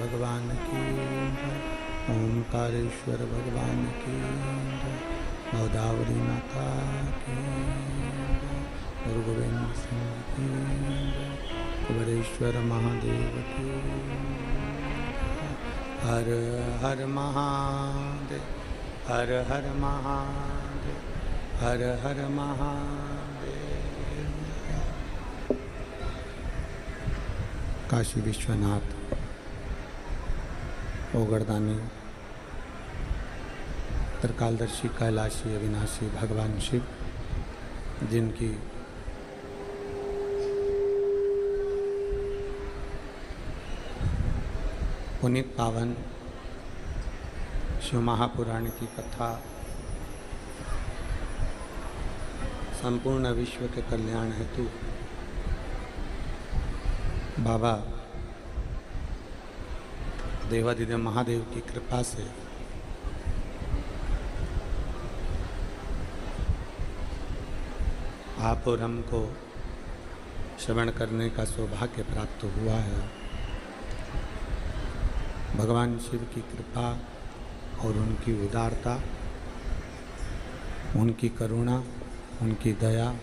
भगवान की जय। ओमकारेश्वर भगवान की जय। गोदावरी माता की जय। गुरु गोविंद सिंह की जय। कुबेरेश्वर महादेव की जय। हर हर महादेव, हर हर महादेव, हर हर महादेव। काशी विश्वनाथ ओगरदानी त्रिकालदर्शी कैलाशी अविनाशी भगवान शिव, जिनकी पुनीत पावन शिव महापुराण की कथा संपूर्ण विश्व के कल्याण हेतु बाबा देवादिदेव महादेव की कृपा से आप और हमको श्रवण करने का सौभाग्य प्राप्त हुआ है। भगवान शिव की कृपा और उनकी उदारता, उनकी करुणा, उनकी दया,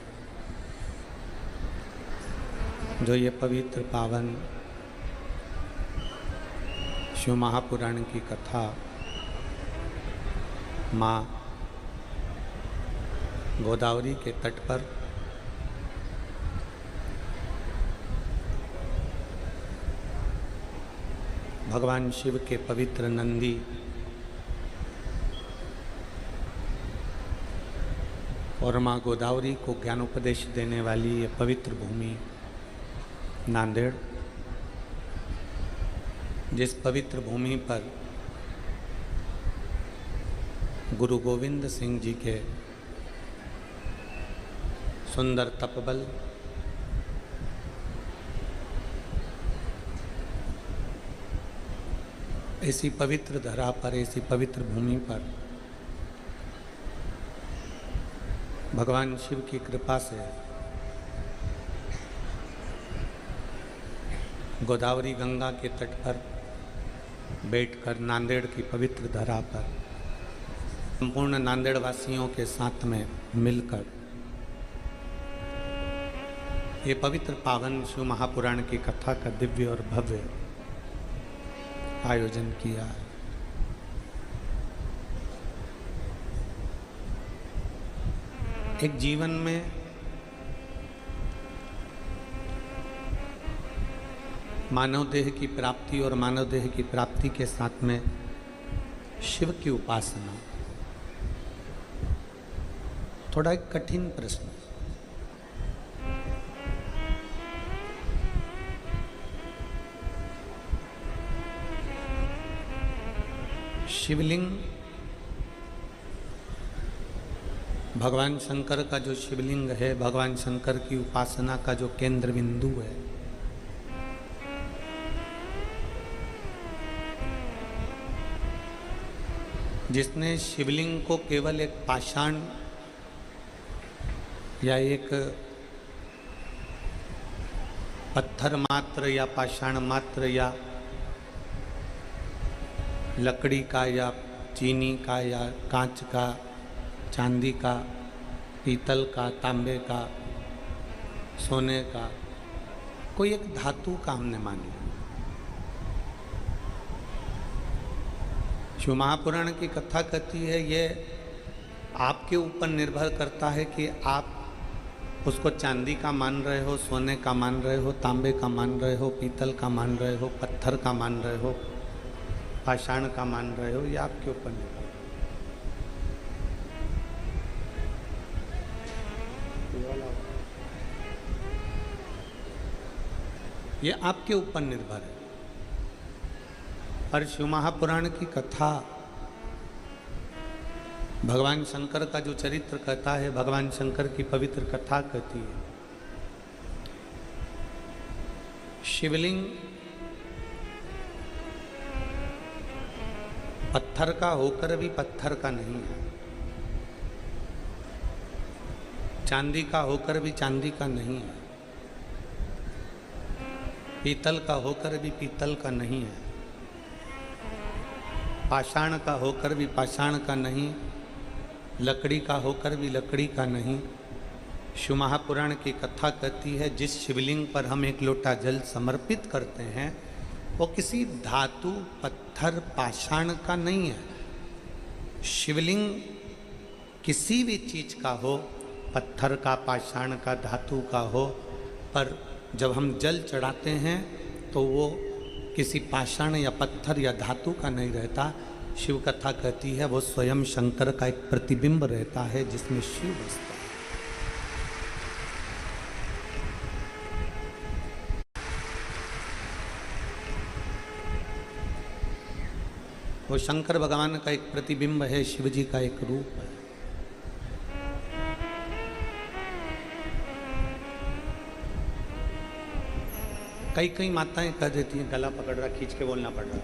जो ये पवित्र पावन शिव महापुराण की कथा माँ गोदावरी के तट पर भगवान शिव के पवित्र नंदी और माँ गोदावरी को ज्ञानोपदेश देने वाली ये पवित्र भूमि नांदेड़, जिस पवित्र भूमि पर गुरु गोविंद सिंह जी के सुंदर तपबल, ऐसी पवित्र धरा पर, ऐसी पवित्र भूमि पर भगवान शिव की कृपा से गोदावरी गंगा के तट पर बैठकर नांदेड़ की पवित्र धरा पर संपूर्ण नांदेड़ वासियों के साथ में मिलकर ये पवित्र पावन शिव महापुराण की कथा का दिव्य और भव्य आयोजन किया है। एक जीवन में मानव देह की प्राप्ति और मानव देह की प्राप्ति के साथ में शिव की उपासना थोड़ा एक कठिन प्रश्न। शिवलिंग, भगवान शंकर का जो शिवलिंग है, भगवान शंकर की उपासना का जो केंद्र बिंदु है, जिसने शिवलिंग को केवल एक पाषाण या एक पत्थर मात्र या पाषाण मात्र या लकड़ी का या चीनी का या कांच का, चांदी का, पीतल का, तांबे का, सोने का, कोई एक धातु का हमने मान लिया। शिव महापुराण की कथा कहती है ये आपके ऊपर निर्भर करता है कि आप उसको चांदी का मान रहे हो, सोने का मान रहे हो, तांबे का मान रहे हो, पीतल का मान रहे हो, पत्थर का मान रहे हो, पाषाण का मान रहे हो, ये आपके ऊपर निर्भर। ये आपके ऊपर निर्भर है। पर शिव महापुराण की कथा भगवान शंकर का जो चरित्र कहता है, भगवान शंकर की पवित्र कथा कहती है। शिवलिंग पत्थर का होकर भी पत्थर का नहीं है, चांदी का होकर भी चांदी का नहीं है, पीतल का होकर भी पीतल का नहीं है, पाषाण का होकर भी पाषाण का नहीं, लकड़ी का होकर भी लकड़ी का नहीं। शिव महापुराण की कथा कहती है जिस शिवलिंग पर हम एक लोटा जल समर्पित करते हैं वो किसी धातु, पत्थर, पाषाण का नहीं है। शिवलिंग किसी भी चीज़ का हो, पत्थर का, पाषाण का, धातु का हो, पर जब हम जल चढ़ाते हैं तो वो किसी पाषाण या पत्थर या धातु का नहीं रहता। शिव कथा कहती है वो स्वयं शंकर का एक प्रतिबिंब रहता है जिसमें शिव बसता है। वो शंकर भगवान का एक प्रतिबिंब है, शिव जी का एक रूप है। कई कई माताएं कह देती हैं, गला पकड़ रहा, खींच के बोलना पड़ रहा।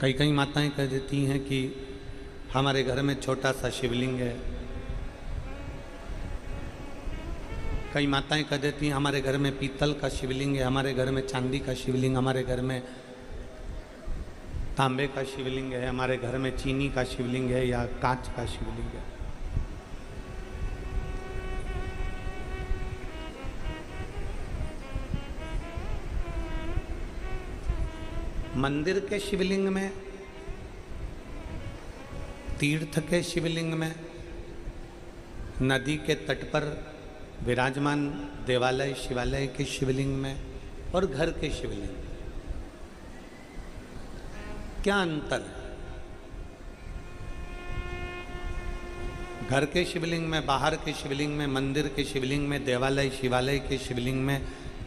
कई कई माताएं कह देती हैं कि हमारे घर में छोटा सा शिवलिंग है। कई माताएं कह देती हैं हमारे घर में पीतल का शिवलिंग है, हमारे घर में चांदी का शिवलिंग, हमारे घर में तांबे का शिवलिंग है, हमारे घर में चीनी का शिवलिंग है या कांच का शिवलिंग है। मंदिर के शिवलिंग में, तीर्थ के शिवलिंग में, नदी के तट पर विराजमान देवालय शिवालय के शिवलिंग में और घर के शिवलिंग में क्या अंतर है? घर के शिवलिंग में, बाहर के शिवलिंग में, मंदिर के शिवलिंग में, देवालय शिवालय के शिवलिंग में,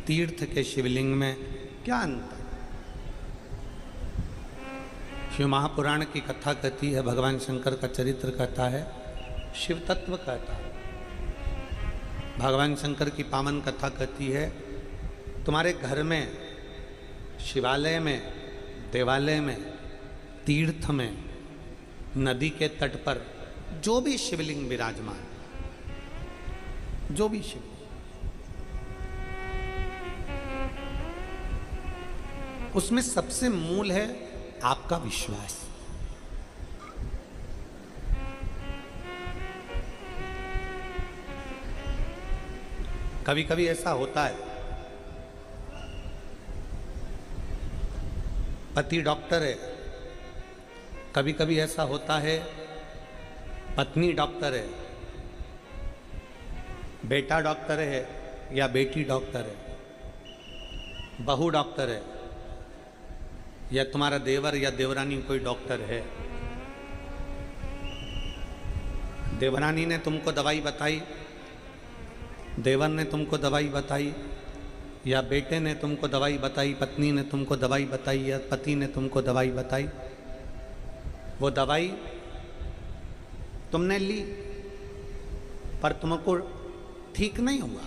तीर्थ के शिवलिंग में क्या अंतर? शिव महापुराण की कथा कहती है, भगवान शंकर का चरित्र कहता है, शिव तत्व कहता है। भगवान शंकर की पावन कथा कहती है तुम्हारे घर में, शिवालय में, देवालय में, तीर्थ में, नदी के तट पर जो भी शिवलिंग विराजमान, जो भी शिवलिंग, उसमें सबसे मूल है आपका विश्वास। कभी कभी ऐसा होता है, पति डॉक्टर है, कभी कभी ऐसा होता है पत्नी डॉक्टर है, बेटा डॉक्टर है या बेटी डॉक्टर है, बहू डॉक्टर है या तुम्हारा देवर या देवरानी कोई डॉक्टर है। देवरानी ने तुमको दवाई बताई, देवर ने तुमको दवाई बताई, या बेटे ने तुमको दवाई बताई, पत्नी ने तुमको दवाई बताई या पति ने तुमको दवाई बताई। वो दवाई तुमने ली पर तुमको ठीक नहीं हुआ,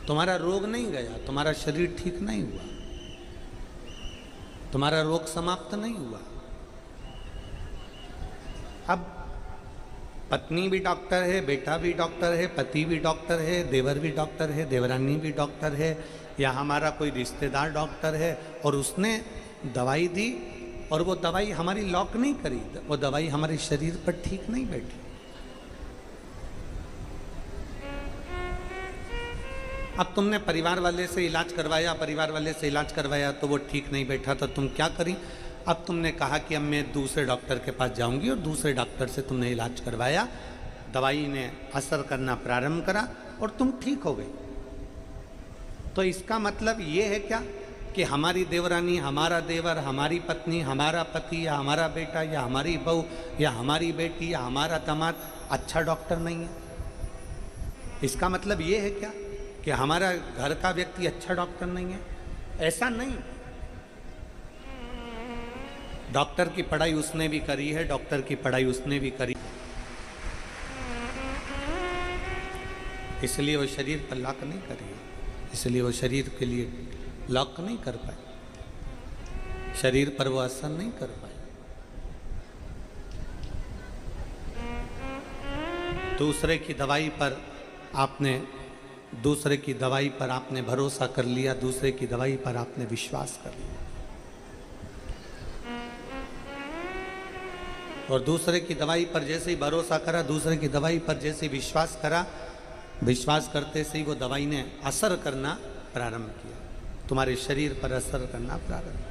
तुम्हारा रोग नहीं गया, तुम्हारा शरीर ठीक नहीं हुआ, तुम्हारा रोग समाप्त नहीं हुआ। अब पत्नी भी डॉक्टर है, बेटा भी डॉक्टर है, पति भी डॉक्टर है, देवर भी डॉक्टर है, देवरानी भी डॉक्टर है, या हमारा कोई रिश्तेदार डॉक्टर है और उसने दवाई दी और वो दवाई हमारी लॉक नहीं करी, वो दवाई हमारे शरीर पर ठीक नहीं बैठी। अब तुमने परिवार वाले से इलाज करवाया, परिवार वाले से इलाज करवाया तो वो ठीक नहीं बैठा, तो तुम क्या करी? अब तुमने कहा कि अब मैं दूसरे डॉक्टर के पास जाऊंगी और दूसरे डॉक्टर से तुमने इलाज करवाया, दवाई ने असर करना प्रारंभ करा और तुम ठीक हो गई। तो इसका मतलब ये है क्या कि हमारी देवरानी, हमारा देवर, हमारी पत्नी, हमारा पति या हमारा बेटा या हमारी बहू या हमारी बेटी या हमारा दामाद अच्छा डॉक्टर नहीं है? इसका मतलब ये है क्या कि हमारा घर का व्यक्ति अच्छा डॉक्टर नहीं है? ऐसा नहीं। डॉक्टर की पढ़ाई उसने भी करी है, डॉक्टर की पढ़ाई उसने भी करी, इसलिए वो शरीर पर लॉक नहीं करी, इसलिए वो शरीर के लिए लॉक नहीं कर पाए, शरीर पर वो असर नहीं कर पाए। दूसरे की दवाई पर आपने भरोसा कर लिया, दूसरे की दवाई पर आपने विश्वास कर लिया। और दूसरे की दवाई पर जैसे ही भरोसा करा, दूसरे की दवाई पर जैसे ही विश्वास करा, विश्वास करते से ही वो दवाई ने असर करना प्रारंभ किया, तुम्हारे शरीर पर असर करना प्रारंभ किया।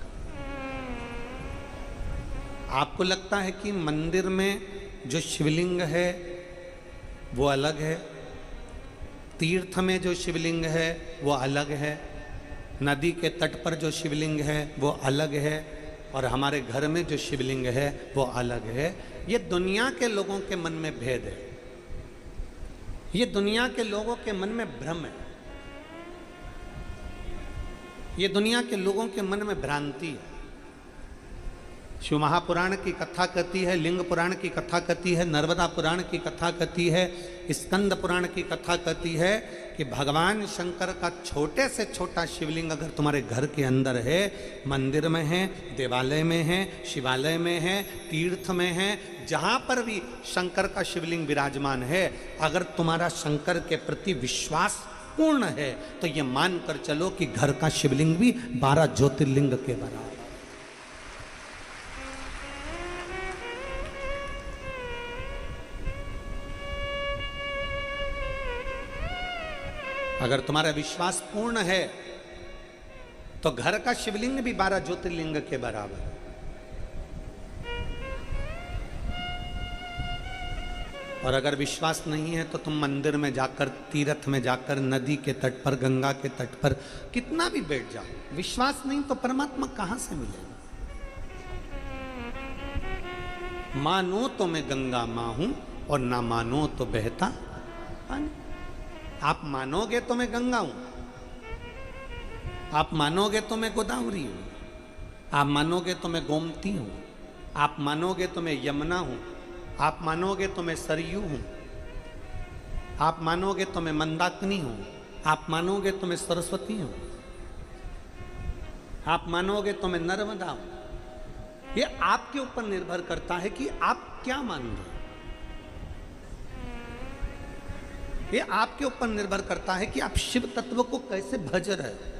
आपको लगता है कि मंदिर में जो शिवलिंग है वो अलग है, तीर्थ में जो शिवलिंग है वो अलग है, नदी के तट पर जो शिवलिंग है वो अलग है, और हमारे घर में जो शिवलिंग है वो अलग है। ये दुनिया के लोगों के मन में भेद है, ये दुनिया के लोगों के मन में भ्रम है, ये दुनिया के लोगों के मन में भ्रांति है। शिव महापुराण की कथा कहती है, लिंग पुराण की कथा कहती है, नर्मदा पुराण की कथा कहती है, स्कंद पुराण की कथा कहती है कि भगवान शंकर का छोटे से छोटा शिवलिंग अगर तुम्हारे घर के अंदर है, मंदिर में है, देवालय में है, शिवालय में है, तीर्थ में है, जहाँ पर भी शंकर का शिवलिंग विराजमान है, अगर तुम्हारा शंकर के प्रति विश्वास पूर्ण है तो ये मान कर चलो कि घर का शिवलिंग भी 12 ज्योतिर्लिंग के बराबर। अगर तुम्हारा विश्वास पूर्ण है तो घर का शिवलिंग भी 12 ज्योतिर्लिंग के बराबर है। और अगर विश्वास नहीं है तो तुम मंदिर में जाकर, तीर्थ में जाकर, नदी के तट पर, गंगा के तट पर कितना भी बैठ जाओ, विश्वास नहीं तो परमात्मा कहां से मिलेगा? मानो तो मैं गंगा मां हूं और ना मानो तो बहता पानी। आप मानोगे तो मैं गंगा हूं, आप मानोगे तो मैं गोदावरी हूं, आप मानोगे तो मैं गोमती हूं, आप मानोगे तो मैं यमुना हूं, आप मानोगे तो मैं सरयू हूं, आप मानोगे तो मैं मंदाकिनी हूं, आप मानोगे तो मैं सरस्वती हूं, आप मानोगे तो मैं नर्मदा हूं। ये आपके ऊपर निर्भर करता है कि आप क्या मान रहे हो। ये आपके ऊपर निर्भर करता है कि आप शिव तत्व को कैसे भज रहे हो।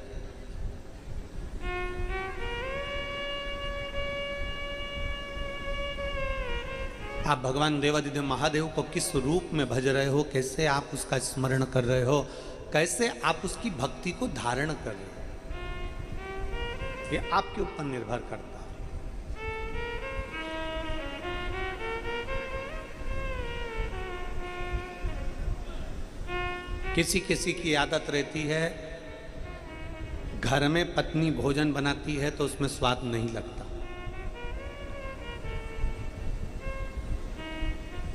आप भगवान देवादिदेव महादेव को किस रूप में भज रहे हो, कैसे आप उसका स्मरण कर रहे हो, कैसे आप उसकी भक्ति को धारण कर रहे हो, ये आपके ऊपर निर्भर करता है। किसी किसी की आदत रहती है, घर में पत्नी भोजन बनाती है तो उसमें स्वाद नहीं लगता,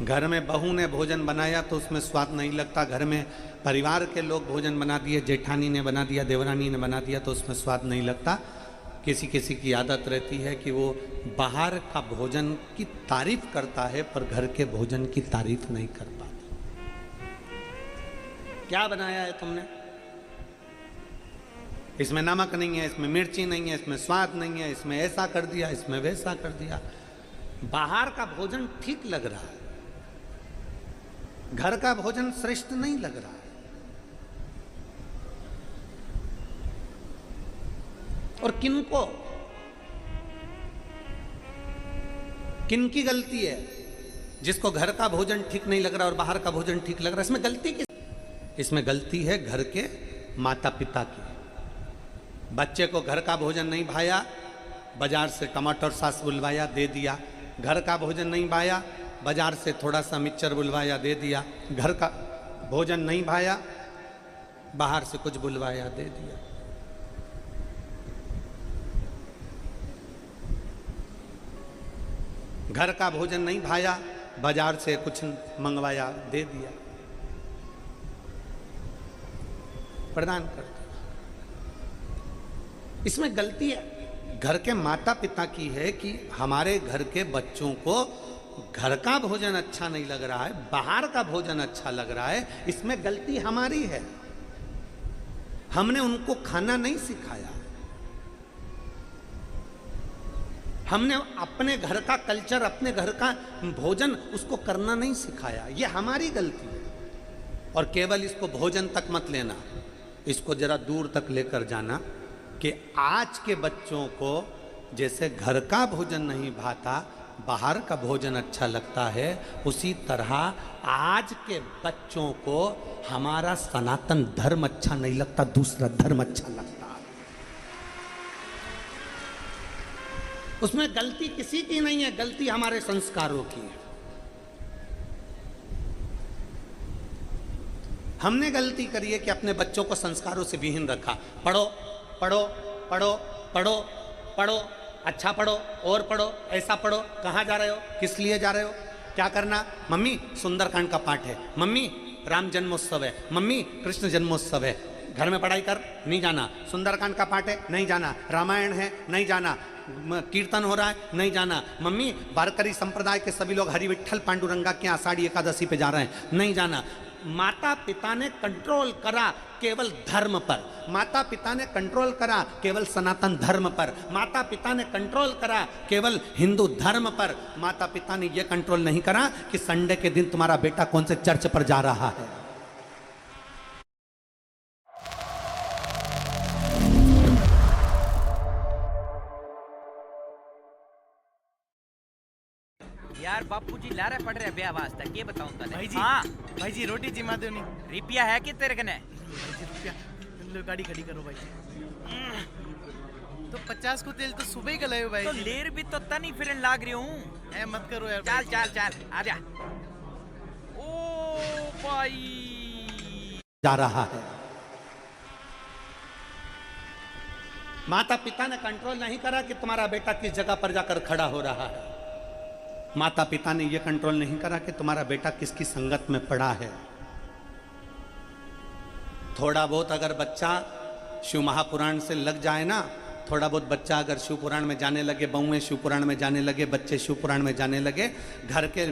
घर में बहू ने भोजन बनाया तो उसमें स्वाद नहीं लगता, घर में परिवार के लोग भोजन बना दिए, जेठानी ने बना दिया, देवरानी ने बना दिया तो उसमें स्वाद नहीं लगता। किसी किसी की आदत रहती है कि वो बाहर का भोजन की तारीफ करता है पर घर के भोजन की तारीफ नहीं कर पाता। क्या बनाया है तुमने? इसमें नमक नहीं है, इसमें मिर्ची नहीं है, इसमें स्वाद नहीं है, इसमें ऐसा कर दिया, इसमें वैसा कर दिया। बाहर का भोजन ठीक लग रहा है, घर का भोजन श्रेष्ठ नहीं लग रहा है। और किनकी गलती है? जिसको घर का भोजन ठीक नहीं लग रहा और बाहर का भोजन ठीक लग रहा है, इसमें गलती किस? इसमें गलती है घर के माता पिता की। बच्चे को घर का भोजन नहीं भाया, बाजार से टमाटर सॉस बुलवाया, दे दिया। घर का भोजन नहीं भाया, बाजार से थोड़ा सा मिक्सचर बुलवाया, दे दिया। घर का भोजन नहीं भाया, बाहर से कुछ बुलवाया, दे दिया। घर का भोजन नहीं भाया, बाजार से कुछ मंगवाया, दे दिया, प्रदान कर दिया। इसमें गलती है घर के माता पिता की है कि हमारे घर के बच्चों को घर का भोजन अच्छा नहीं लग रहा है, बाहर का भोजन अच्छा लग रहा है। इसमें गलती हमारी है, हमने उनको खाना नहीं सिखाया, हमने अपने घर का कल्चर, अपने घर का भोजन उसको करना नहीं सिखाया। ये हमारी गलती है। और केवल इसको भोजन तक मत लेना, इसको जरा दूर तक लेकर जाना कि आज के बच्चों को जैसे घर का भोजन नहीं भाता, बाहर का भोजन अच्छा लगता है, उसी तरह आज के बच्चों को हमारा सनातन धर्म अच्छा नहीं लगता, दूसरा धर्म अच्छा लगता है। उसमें गलती किसी की नहीं है, गलती हमारे संस्कारों की है। हमने गलती करी है कि अपने बच्चों को संस्कारों से विहीन रखा। पढ़ो पढ़ो पढ़ो पढ़ो पढ़ो, अच्छा पढ़ो और पढ़ो, ऐसा पढ़ो, कहाँ जा रहे हो, किस लिए जा रहे हो, क्या करना, मम्मी सुंदरकांड का पाठ है, मम्मी राम जन्मोत्सव है, मम्मी कृष्ण जन्मोत्सव है, घर में पढ़ाई कर, नहीं जाना, सुंदरकांड का पाठ है, नहीं जाना, रामायण है, नहीं जाना, कीर्तन हो रहा है, नहीं जाना, मम्मी वारकरी संप्रदाय के सभी लोग हरि विठ्ठल पांडुरंगा के आषाढ़ी एकादशी पे जा रहे हैं, नहीं जाना। माता पिता ने कंट्रोल करा केवल धर्म पर, माता पिता ने कंट्रोल करा केवल सनातन धर्म पर, माता पिता ने कंट्रोल करा केवल हिंदू धर्म पर। माता पिता ने यह कंट्रोल नहीं करा कि संडे के दिन तुम्हारा बेटा कौन से चर्च पर जा रहा है। यार बापू जी लारे पड़ रहे ब्याह वास्ते, के बताऊं तने। भाई जी, हाँ भाई जी रोटी जिमा दो नहीं। रुपया है कि तेरे कने? रुपया लो, गाड़ी खड़ी करो भाई जी। तो 50 को तेल तो सुबह ही का लायो भाई तो जी। लेर भी तो तनी फिरन लाग रही हूँ। ऐ मत करो यार। चल चल चल आजा। ओ भाई जा रहा है। माता पिता ने कंट्रोल नहीं करा कि तुम्हारा बेटा किस जगह पर जाकर खड़ा हो रहा है। माता पिता ने यह कंट्रोल नहीं करा कि तुम्हारा बेटा किसकी संगत में पड़ा है। थोड़ा बहुत अगर बच्चा शिव महापुराण से लग जाए ना, थोड़ा बहुत बच्चा अगर शिव पुराण में जाने लगे, बहुएं शिव पुराण में जाने लगे, बच्चे शिव पुराण में जाने लगे, घर के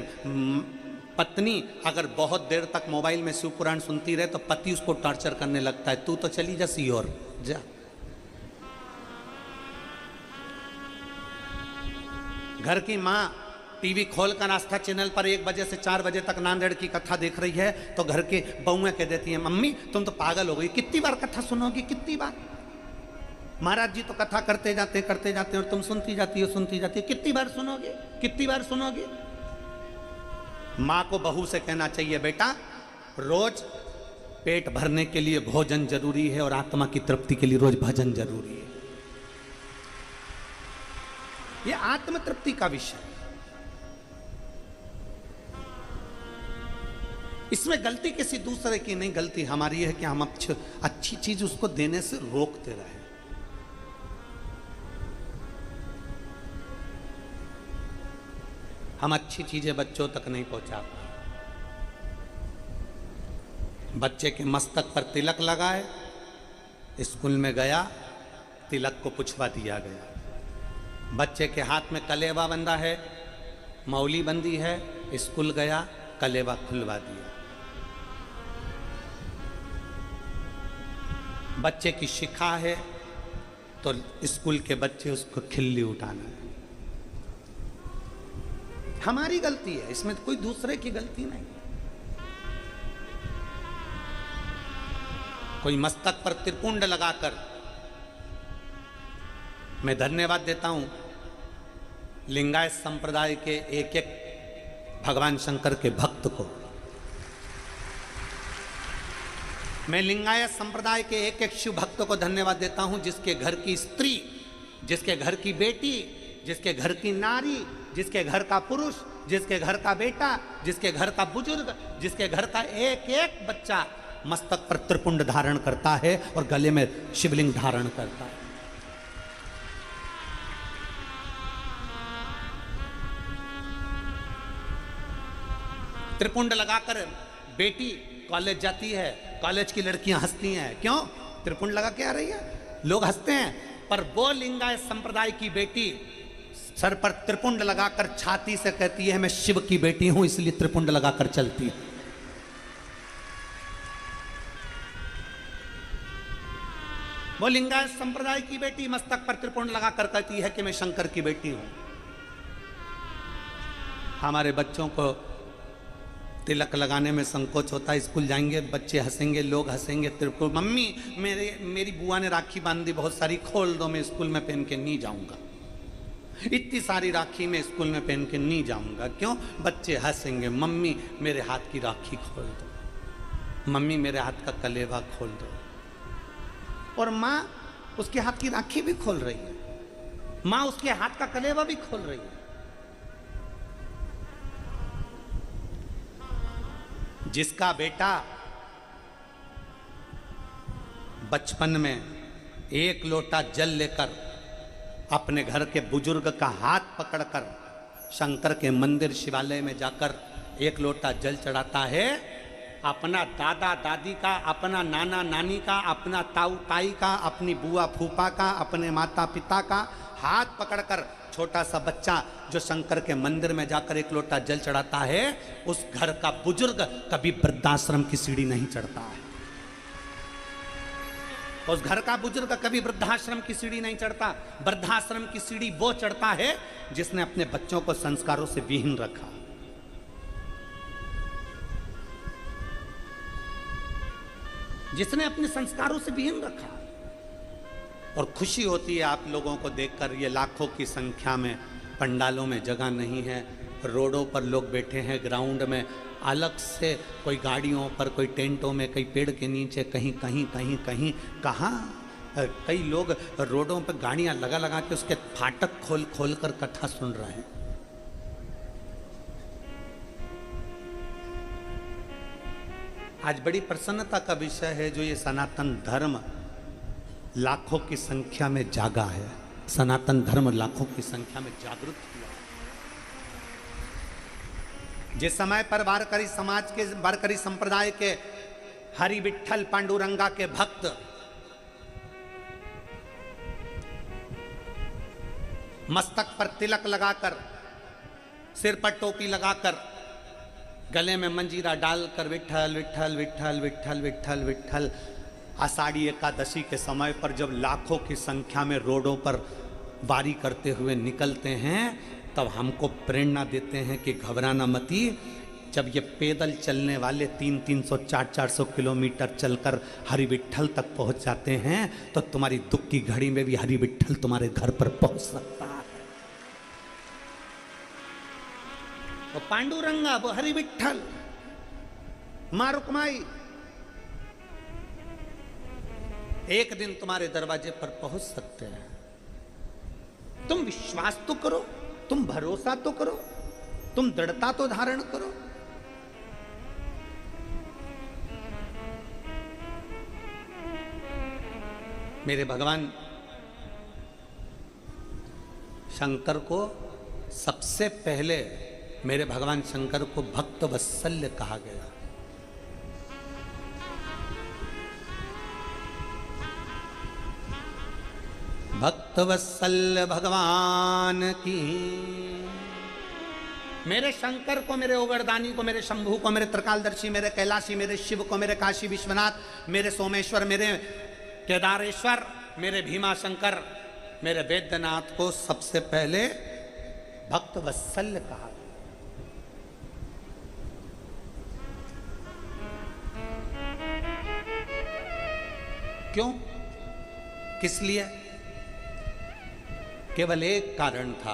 पत्नी अगर बहुत देर तक मोबाइल में शिव पुराण सुनती रहे तो पति उसको टॉर्चर करने लगता है, तू तो चली जा सी और जा। घर की माँ टीवी खोलकर आस्था चैनल पर 1 बजे से 4 बजे तक नांदेड़ की कथा देख रही है तो घर के बहुएं कह देती हैं, मम्मी तुम तो पागल हो गई, कितनी बार कथा सुनोगी, कितनी बार। महाराज जी तो कथा करते जाते और तुम सुनती जाती हो, कितनी बार सुनोगे, कितनी बार सुनोगे। माँ को बहू से कहना चाहिए, बेटा रोज पेट भरने के लिए भोजन जरूरी है और आत्मा की तृप्ति के लिए रोज भजन जरूरी है। यह आत्म तृप्ति का विषय है। इसमें गलती किसी दूसरे की नहीं, गलती हमारी है कि हम अच्छी चीज उसको देने से रोकते रहे। हम अच्छी चीजें बच्चों तक नहीं पहुंचा पाए। बच्चे के मस्तक पर तिलक लगाए, स्कूल में गया, तिलक को पुछवा दिया गया। बच्चे के हाथ में कलेवा बंधा है, मौली बंदी है, स्कूल गया, कलेवा खुलवा दिया। बच्चे की शिखा है तो स्कूल के बच्चे उसको खिल्ली उठाना है। हमारी गलती है, इसमें कोई दूसरे की गलती नहीं। कोई मस्तक पर त्रिपुंड लगाकर, मैं धन्यवाद देता हूं लिंगायत संप्रदाय के एक एक भगवान शंकर के भक्त को। मैं लिंगायत संप्रदाय के एक एक शिव भक्त को धन्यवाद देता हूं, जिसके घर की स्त्री, जिसके घर की बेटी, जिसके घर की नारी, जिसके घर का पुरुष, जिसके घर का बेटा, जिसके घर का बुजुर्ग, जिसके घर का एक एक बच्चा मस्तक पर त्रिपुंड धारण करता है और गले में शिवलिंग धारण करता है। त्रिपुंड लगाकर बेटी कॉलेज जाती है, कॉलेज की लड़कियां हंसती हैं, क्यों? त्रिपुंड लगा के आ रही है, लोग हंसते हैं। पर वो लिंगायत संप्रदाय की बेटी सर पर त्रिपुंड लगाकर छाती से कहती है, मैं शिव की बेटी हूं इसलिए त्रिपुंड लगाकर चलती हूं। वो लिंगायत संप्रदाय की बेटी मस्तक पर त्रिपुंड लगाकर कहती है कि मैं शंकर की बेटी हूं। हमारे बच्चों को तिलक लगाने में संकोच होता है, स्कूल जाएंगे बच्चे हंसेंगे, लोग हंसेंगे, त्रिपुंड, मम्मी मेरी बुआ ने राखी बांध दी बहुत सारी, खोल दो, मैं स्कूल में पहन के नहीं जाऊंगा। इतनी सारी राखी मैं स्कूल में पहन के नहीं जाऊंगा। क्यों? बच्चे हंसेंगे, मम्मी मेरे हाथ की राखी खोल दो, मम्मी मेरे हाथ का कलेवा खोल दो। और माँ उसके हाथ की राखी भी खोल रही है, माँ उसके हाथ का कलेवा भी खोल रही है। जिसका बेटा बचपन में एक लोटा जल लेकर अपने घर के बुजुर्ग का हाथ पकड़कर शंकर के मंदिर शिवालय में जाकर एक लोटा जल चढ़ाता है, अपना दादा दादी का, अपना नाना नानी का, अपना ताऊ ताई का, अपनी बुआ फूफा का, अपने माता पिता का हाथ पकड़कर छोटा सा बच्चा जो शंकर के मंदिर में जाकर एक लोटा जल चढ़ाता है, उस घर का बुजुर्ग कभी वृद्धाश्रम की सीढ़ी नहीं चढ़ता है। उस घर का बुजुर्ग कभी वृद्धाश्रम की सीढ़ी नहीं चढ़ता। वृद्धाश्रम की सीढ़ी वो चढ़ता है जिसने अपने बच्चों को संस्कारों से विहीन रखा। जिसने अपने संस्कारों से विहीन रखा। और खुशी होती है आप लोगों को देखकर, ये लाखों की संख्या में पंडालों में जगह नहीं है, रोडों पर लोग बैठे हैं, ग्राउंड में अलग से, कोई गाड़ियों पर, कोई टेंटों में, कई पेड़ के नीचे, कहीं कहीं कहीं कहीं कहाँ कई लोग रोडों पर गाड़ियां लगा लगा के उसके फाटक खोल खोल कर कथा सुन रहे हैं। आज बड़ी प्रसन्नता का विषय है जो ये सनातन धर्म लाखों की संख्या में जागा है। सनातन धर्म लाखों की संख्या में जागृत हुआ। जिस समय पर वारकरी समाज के, वारकरी संप्रदाय के हरि विठ्ठल पांडुरंगा के भक्त मस्तक पर तिलक लगाकर, सिर पर टोपी लगाकर, गले में मंजीरा डालकर विठ्ठल विठ्ठल विठ्ठल विठ्ठल विठ्ठल विठ्ठल, आषाढ़ी एकादशी के समय पर जब लाखों की संख्या में रोडों पर वारी करते हुए निकलते हैं, तब हमको प्रेरणा देते हैं कि घबराना मती। जब ये पैदल चलने वाले 300 400 किलोमीटर चलकर हरि विठ्ठल तक पहुंच जाते हैं, तो तुम्हारी दुख की घड़ी में भी हरि विठ्ठल तुम्हारे घर पर पहुंच सकता है। तो पांडुरंगा, वो हरि विठ्ठल, माँ रुक्माई एक दिन तुम्हारे दरवाजे पर पहुंच सकते हैं। तुम विश्वास तो करो, तुम भरोसा तो करो, तुम दृढ़ता तो धारण करो। मेरे भगवान शंकर को सबसे पहले, मेरे भगवान शंकर को भक्त वत्सल्य कहा गया। भक्त वत्सल्य भगवान की। मेरे शंकर को, मेरे ओगरदानी को, मेरे शंभू को, मेरे त्रिकालदर्शी, मेरे कैलाशी, मेरे शिव को, मेरे काशी विश्वनाथ, मेरे सोमेश्वर, मेरे केदारेश्वर, मेरे भीमा शंकर, मेरे वैद्यनाथ को सबसे पहले भक्त वत्सल्य कहा। क्यों? किस लिए? केवल एक कारण था,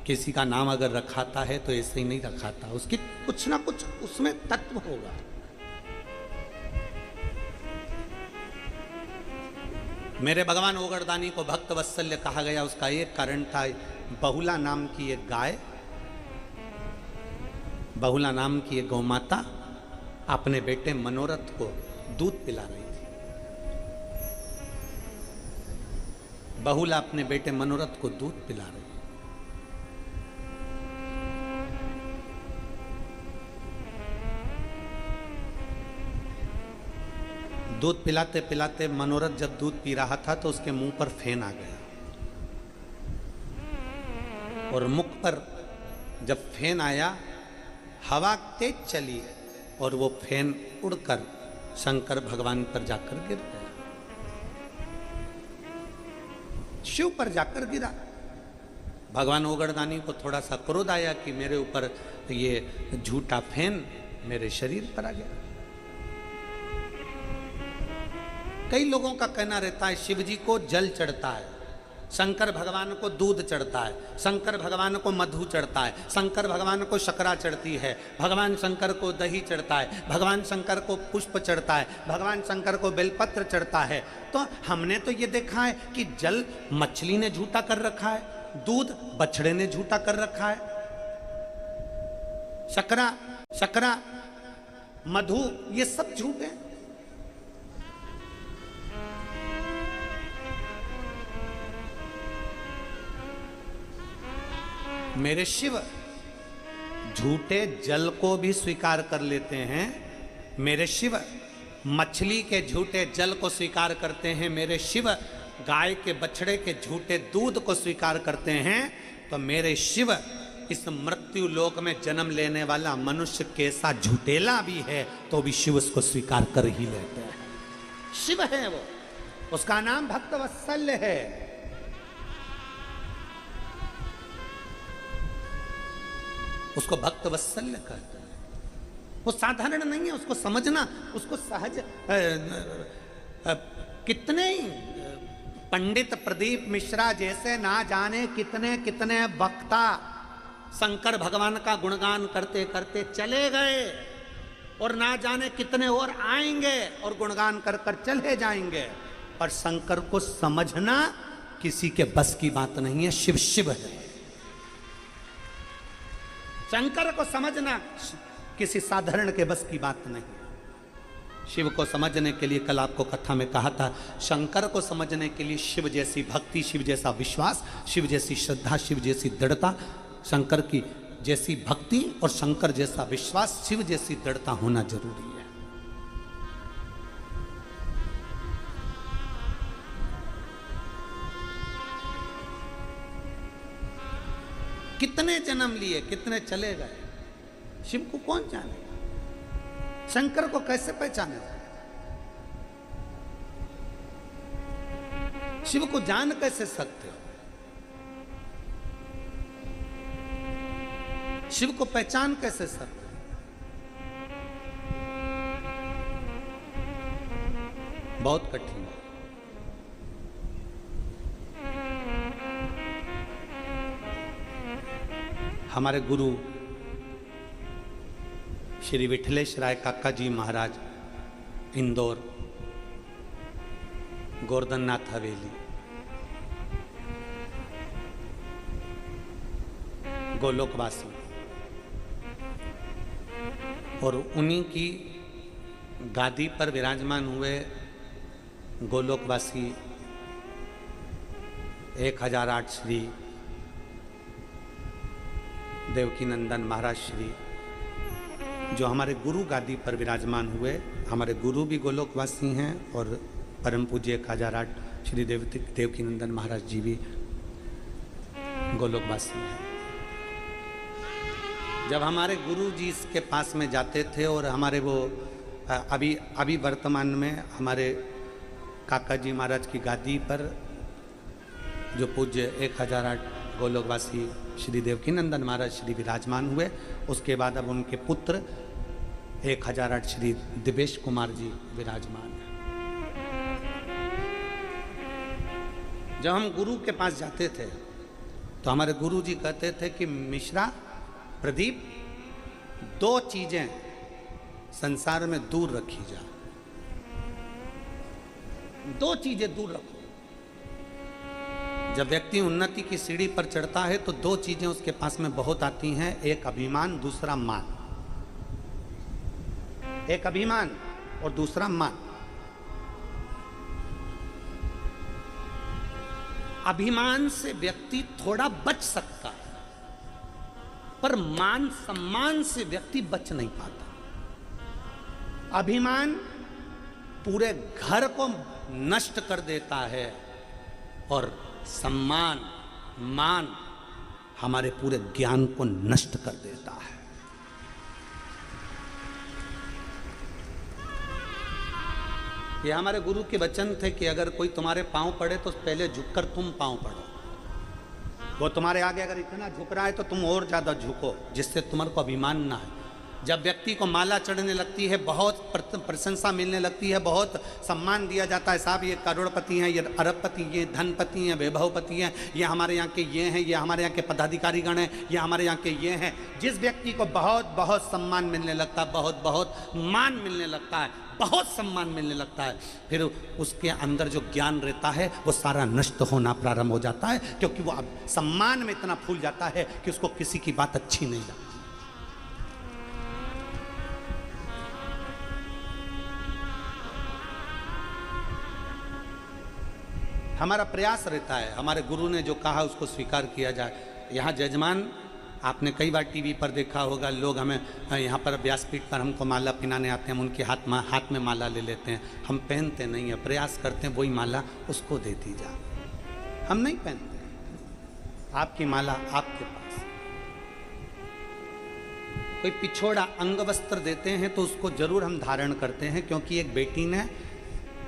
किसी का नाम अगर रखाता है तो ऐसे ही नहीं रखाता, उसकी कुछ ना कुछ उसमें तत्व होगा। मेरे भगवान ओगरदानी को भक्त वत्सल्य कहा गया, उसका एक कारण था, बहुला नाम की एक गाय, बहुला नाम की एक गौमाता अपने बेटे मनोरथ को दूध पिला रही थी। बहुला अपने बेटे मनोरथ को दूध पिला रही। दूध पिलाते पिलाते मनोरथ जब दूध पी रहा था तो उसके मुंह पर फेन आ गया, और मुख पर जब फेन आया, हवा तेज चली और वो फेन उड़कर शंकर भगवान पर जाकर गिर गया, शिव पर जाकर गिरा। भगवान ओगरदानी को थोड़ा सा क्रोध आया कि मेरे ऊपर ये झूठा फेन मेरे शरीर पर आ गया। कई लोगों का कहना रहता है शिव जी को जल चढ़ता है, शंकर भगवान को दूध चढ़ता है, शंकर भगवान को मधु चढ़ता है, शंकर भगवान को शकरा चढ़ती है, भगवान शंकर को दही चढ़ता है, भगवान शंकर को पुष्प चढ़ता है, भगवान शंकर को बेलपत्र चढ़ता है। तो हमने तो ये देखा है कि जल मछली ने झूठा कर रखा है, दूध बछड़े ने झूठा कर रखा है, शकरा मधु ये सब झूठ है। मेरे शिव झूठे जल को भी स्वीकार कर लेते हैं, मेरे शिव मछली के झूठे जल को स्वीकार करते हैं, मेरे शिव गाय के बछड़े के झूठे दूध को स्वीकार करते हैं। तो मेरे शिव इस मृत्यु लोक में जन्म लेने वाला मनुष्य कैसा झूठेला भी है तो भी शिव उसको स्वीकार कर ही लेते हैं। शिव है वो, उसका नाम भक्तवत्सल है। उसको भक्तवत्सल्य कहते हैं। वो साधारण नहीं है, उसको समझना, उसको सहज कितने पंडित प्रदीप मिश्रा जैसे ना जाने कितने कितने वक्ता शंकर भगवान का गुणगान करते करते चले गए, और ना जाने कितने और आएंगे और गुणगान कर कर चले जाएंगे, पर शंकर को समझना किसी के बस की बात नहीं है। शिव शिव है। शंकर को समझना किसी साधारण के बस की बात नहीं। शिव को समझने के लिए कल आपको कथा में कहा था, शंकर को समझने के लिए शिव जैसी भक्ति, शिव जैसा विश्वास, शिव जैसी श्रद्धा, शिव जैसी दृढ़ता, शंकर की जैसी भक्ति और शंकर जैसा विश्वास, शिव जैसी दृढ़ता होना जरूरी है। कितने जन्म लिए, कितने चले गए, शिव को कौन जाने, शंकर को कैसे पहचाने? शिव को जान कैसे सकते हो? शिव को पहचान कैसे सकते हो? बहुत कठिन है। हमारे गुरु श्री विठलेश राय काका जी महाराज, इंदौर, गोवर्धननाथ हवेली, गोलोकवासी, और उन्हीं की गादी पर विराजमान हुए गोलोकवासी 1008 श्री देवकीनंदन महाराज श्री, जो हमारे गुरु गादी पर विराजमान हुए। हमारे गुरु भी गोलोकवासी हैं और परम पूज्य 1008 श्री देवकीनंदन महाराज जी भी गोलोकवासी हैं। जब हमारे गुरु जी के पास में जाते थे, और हमारे वो अभी वर्तमान में हमारे काका जी महाराज की गादी पर जो पूज्य 1008 गोलोकवासी श्री देवकीनंदन महाराज श्री विराजमान हुए, उसके बाद अब उनके पुत्र 1008 श्री दिवेश कुमार जी विराजमान हैं। जब हम गुरु के पास जाते थे तो हमारे गुरु जी कहते थे कि मिश्रा, प्रदीप, 2 चीजें संसार में दूर रखी जा, 2 चीजें दूर रखो। जब व्यक्ति उन्नति की सीढ़ी पर चढ़ता है तो 2 चीजें उसके पास में बहुत आती हैं, एक अभिमान, दूसरा मान। एक अभिमान और दूसरा मान। अभिमान से व्यक्ति थोड़ा बच सकता है, पर मान सम्मान से व्यक्ति बच नहीं पाता। अभिमान पूरे घर को नष्ट कर देता है, और सम्मान, मान हमारे पूरे ज्ञान को नष्ट कर देता है। ये हमारे गुरु के वचन थे कि अगर कोई तुम्हारे पांव पड़े तो पहले झुककर तुम पांव पड़ो। वो तुम्हारे आगे अगर इतना झुक रहा है तो तुम और ज्यादा झुको, जिससे तुम्हारे को अभिमान ना है। जब व्यक्ति को माला चढ़ने लगती है, बहुत प्रशंसा मिलने लगती है, बहुत सम्मान दिया जाता है, साहब ये करोड़पति हैं, ये अरबपति, ये धनपति हैं, वैभवपति हैं, ये हमारे यहाँ के ये हैं, ये हमारे यहाँ के पदाधिकारीगण हैं, ये हमारे यहाँ के ये हैं। जिस व्यक्ति को बहुत बहुत सम्मान मिलने लगता है, बहुत बहुत मान मिलने लगता है, बहुत सम्मान मिलने लगता है, फिर उसके अंदर जो ज्ञान रहता है वो सारा नष्ट होना प्रारंभ हो जाता है, क्योंकि वो अब सम्मान में इतना फूल जाता है कि उसको किसी की बात अच्छी नहीं लगती। हमारा प्रयास रहता है, हमारे गुरु ने जो कहा उसको स्वीकार किया जाए। यहाँ जजमान, आपने कई बार टीवी पर देखा होगा, लोग हमें यहाँ पर व्यासपीठ पर हमको माला पहनाने आते हैं, हम उनके हाथ में माला ले लेते हैं, हम पहनते नहीं है, प्रयास करते हैं वही माला उसको दे दी जाए, हम नहीं पहनते। आपकी माला आपके पास। कोई पिछोड़ा अंग वस्त्र देते हैं तो उसको जरूर हम धारण करते हैं, क्योंकि एक बेटी ने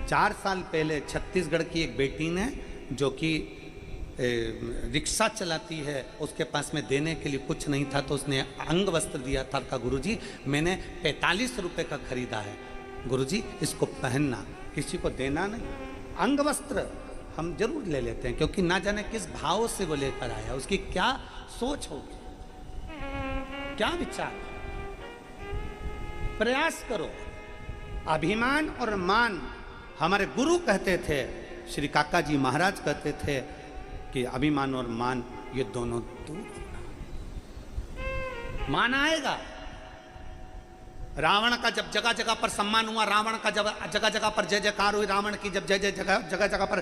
4 साल पहले छत्तीसगढ़ की एक बेटी ने, जो कि रिक्शा चलाती है, उसके पास में देने के लिए कुछ नहीं था, तो उसने अंग वस्त्र दिया था। कहा गुरुजी मैंने 45 रुपए का खरीदा है, गुरुजी इसको पहनना, किसी को देना नहीं। अंग वस्त्र हम जरूर ले लेते हैं, क्योंकि ना जाने किस भाव से वो लेकर आया, उसकी क्या सोच होगी, क्या विचार। प्रयास करो। अभिमान और मान, हमारे गुरु कहते थे, श्री काका जी महाराज कहते थे कि अभिमान और मान ये दोनों दूर होना। मान आएगा। रावण का जब जगह जगह पर सम्मान हुआ, रावण का जब जगह जगह पर जय जयकार हुई, रावण की जब जगह जगह पर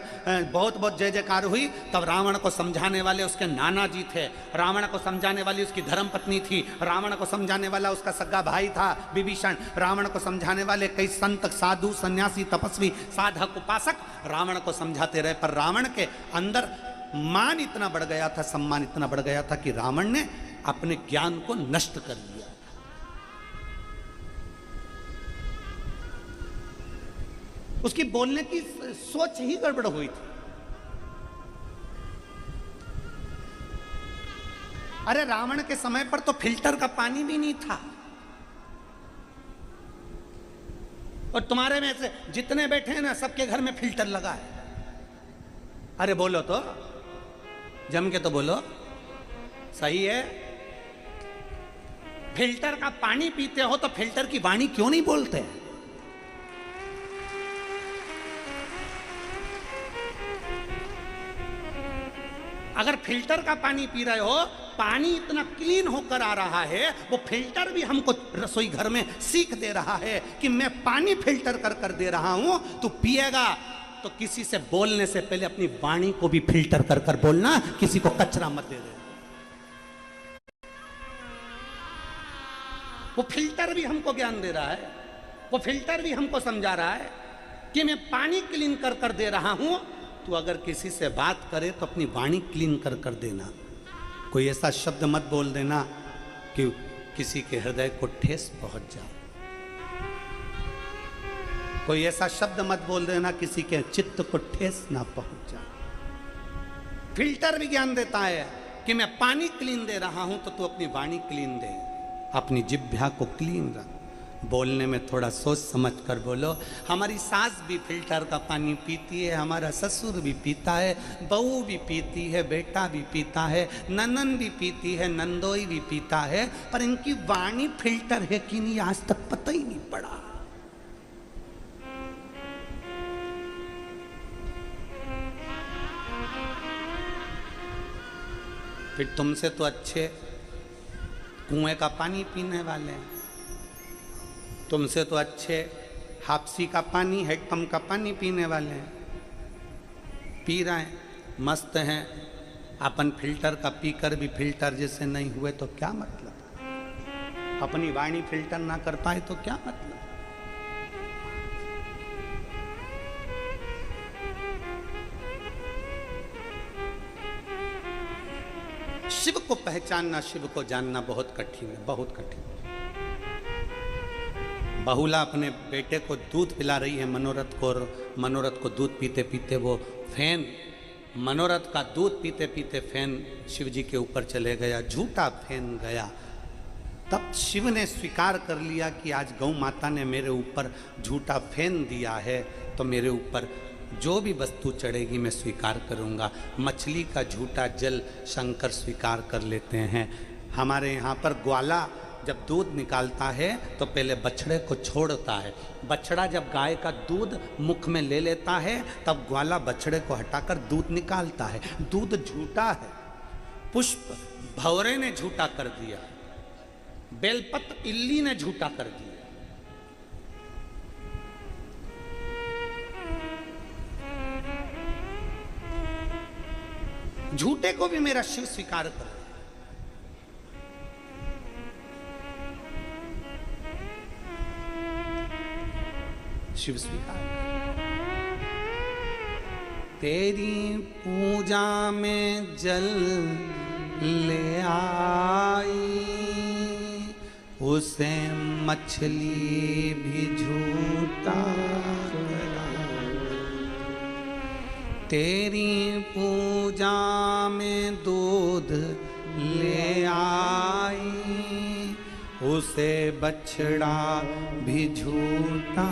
बहुत बहुत जय जयकार हुई, तब रावण को समझाने वाले उसके नाना जी थे, रावण को समझाने वाली उसकी धर्म पत्नी थी, रावण को समझाने वाला उसका सगा भाई था विभीषण, रावण को समझाने वाले कई संत साधु सन्यासी तपस्वी साधक उपासक रावण को समझाते रहे। पर रावण के अंदर मान इतना बढ़ गया था, सम्मान इतना बढ़ गया था कि रावण ने अपने ज्ञान को नष्ट कर दिया। उसकी बोलने की सोच ही गड़बड़ हुई थी। अरे रावण के समय पर तो फिल्टर का पानी भी नहीं था, और तुम्हारे में से जितने बैठे हैं ना, सबके घर में फिल्टर लगा है। अरे बोलो तो, जम के तो बोलो, सही है। फिल्टर का पानी पीते हो तो फिल्टर की वाणी क्यों नहीं बोलते? अगर फिल्टर का पानी पी रहे हो, पानी इतना क्लीन होकर आ रहा है, वो फिल्टर भी हमको रसोई घर में सीख दे रहा है कि मैं पानी फिल्टर कर कर दे रहा हूं, तू पिएगा तो किसी से बोलने से पहले अपनी वाणी को भी फिल्टर कर कर बोलना, किसी को कचरा मत दे दे। वो फिल्टर भी हमको ज्ञान दे रहा है, वो फिल्टर भी हमको समझा रहा है कि मैं पानी क्लीन कर कर दे रहा हूं, तो अगर किसी से बात करे तो अपनी वाणी क्लीन कर कर देना। कोई ऐसा शब्द मत बोल देना कि किसी के हृदय को ठेस पहुंच जाए। कोई ऐसा शब्द मत बोल देना किसी के चित्त को ठेस ना पहुंच जाए। फिल्टर भी ज्ञान देता है कि मैं पानी क्लीन दे रहा हूं, तो तू अपनी वाणी क्लीन दे, अपनी जिह्वा को क्लीन रख, बोलने में थोड़ा सोच समझ कर बोलो। हमारी सास भी फिल्टर का पानी पीती है, हमारा ससुर भी पीता है, बहू भी पीती है, बेटा भी पीता है, ननन भी पीती है, नंदोई भी पीता है, पर इनकी वाणी फिल्टर है कि नहीं आज तक पता ही नहीं पड़ा। फिर तुमसे तो अच्छे कुएं का पानी पीने वाले हैं, तुमसे तो अच्छे हापसी का पानी, हैडपंप का पानी पीने वाले हैं, पी रहे हैं, मस्त हैं। अपन फिल्टर का पीकर भी फिल्टर जैसे नहीं हुए तो क्या मतलब? अपनी वाणी फिल्टर ना कर पाए तो क्या मतलब? शिव को पहचानना, शिव को जानना बहुत कठिन है, बहुत कठिन। बहुला अपने बेटे को दूध पिला रही है मनोरथ को, और मनोरथ को दूध पीते पीते वो फैन, मनोरथ का दूध पीते पीते फैन शिव जी के ऊपर चले गया, झूठा फैन गया। तब शिव ने स्वीकार कर लिया कि आज गौ माता ने मेरे ऊपर झूठा फेन दिया है, तो मेरे ऊपर जो भी वस्तु चढ़ेगी मैं स्वीकार करूंगा। मछली का झूठा जल शंकर स्वीकार कर लेते हैं। हमारे यहाँ पर ग्वाला जब दूध निकालता है तो पहले बछड़े को छोड़ता है। बछड़ा जब गाय का दूध मुख में ले लेता है तब ग्वाला बछड़े को हटाकर दूध निकालता है। दूध झूठा है, पुष्प भंवरे ने झूठा कर दिया, बेलपत्र इल्ली ने झूठा कर दिया। झूठे को भी मेरा शिव स्वीकार कर। शिव स्वीकार। तेरी पूजा में जल ले आई, उसे मछली भी झूठा। तेरी पूजा में दूध ले आई, उसे बछड़ा भी झूठा।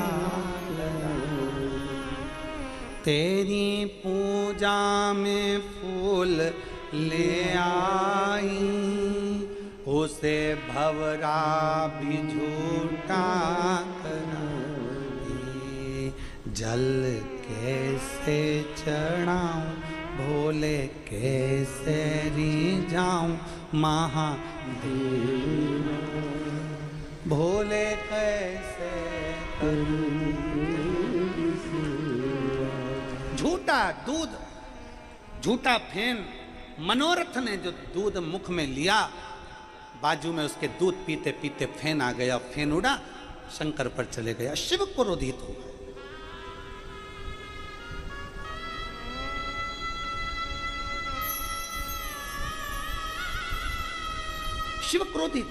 तेरी पूजा में फूल ले आई, उसे भंवरा भी झूठा कराई। जल कैसे चढ़ाऊं भोले कैसे रिझाऊं महादेव, भोले कैसे करूं। झूठा दूध, झूठा फेन, मनोरथ ने जो दूध मुख में लिया, बाजू में उसके दूध पीते पीते फेन आ गया, फेन उड़ा शंकर पर चले गया। शिव क्रोधित हो गए। शिव क्रोधित।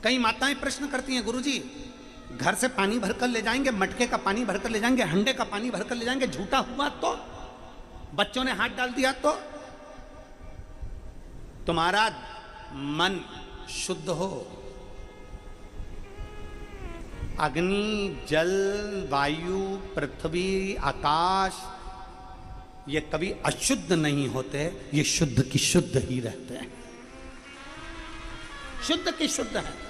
कई माताएं प्रश्न करती हैं, गुरुजी घर से पानी भरकर ले जाएंगे, मटके का पानी भरकर ले जाएंगे, हंडे का पानी भरकर ले जाएंगे, झूठा हुआ तो, बच्चों ने हाथ डाल दिया तो। तुम्हारा मन शुद्ध हो, अग्नि जल वायु पृथ्वी आकाश ये कभी अशुद्ध नहीं होते, ये शुद्ध की शुद्ध ही रहते हैं, शुद्ध की शुद्ध है।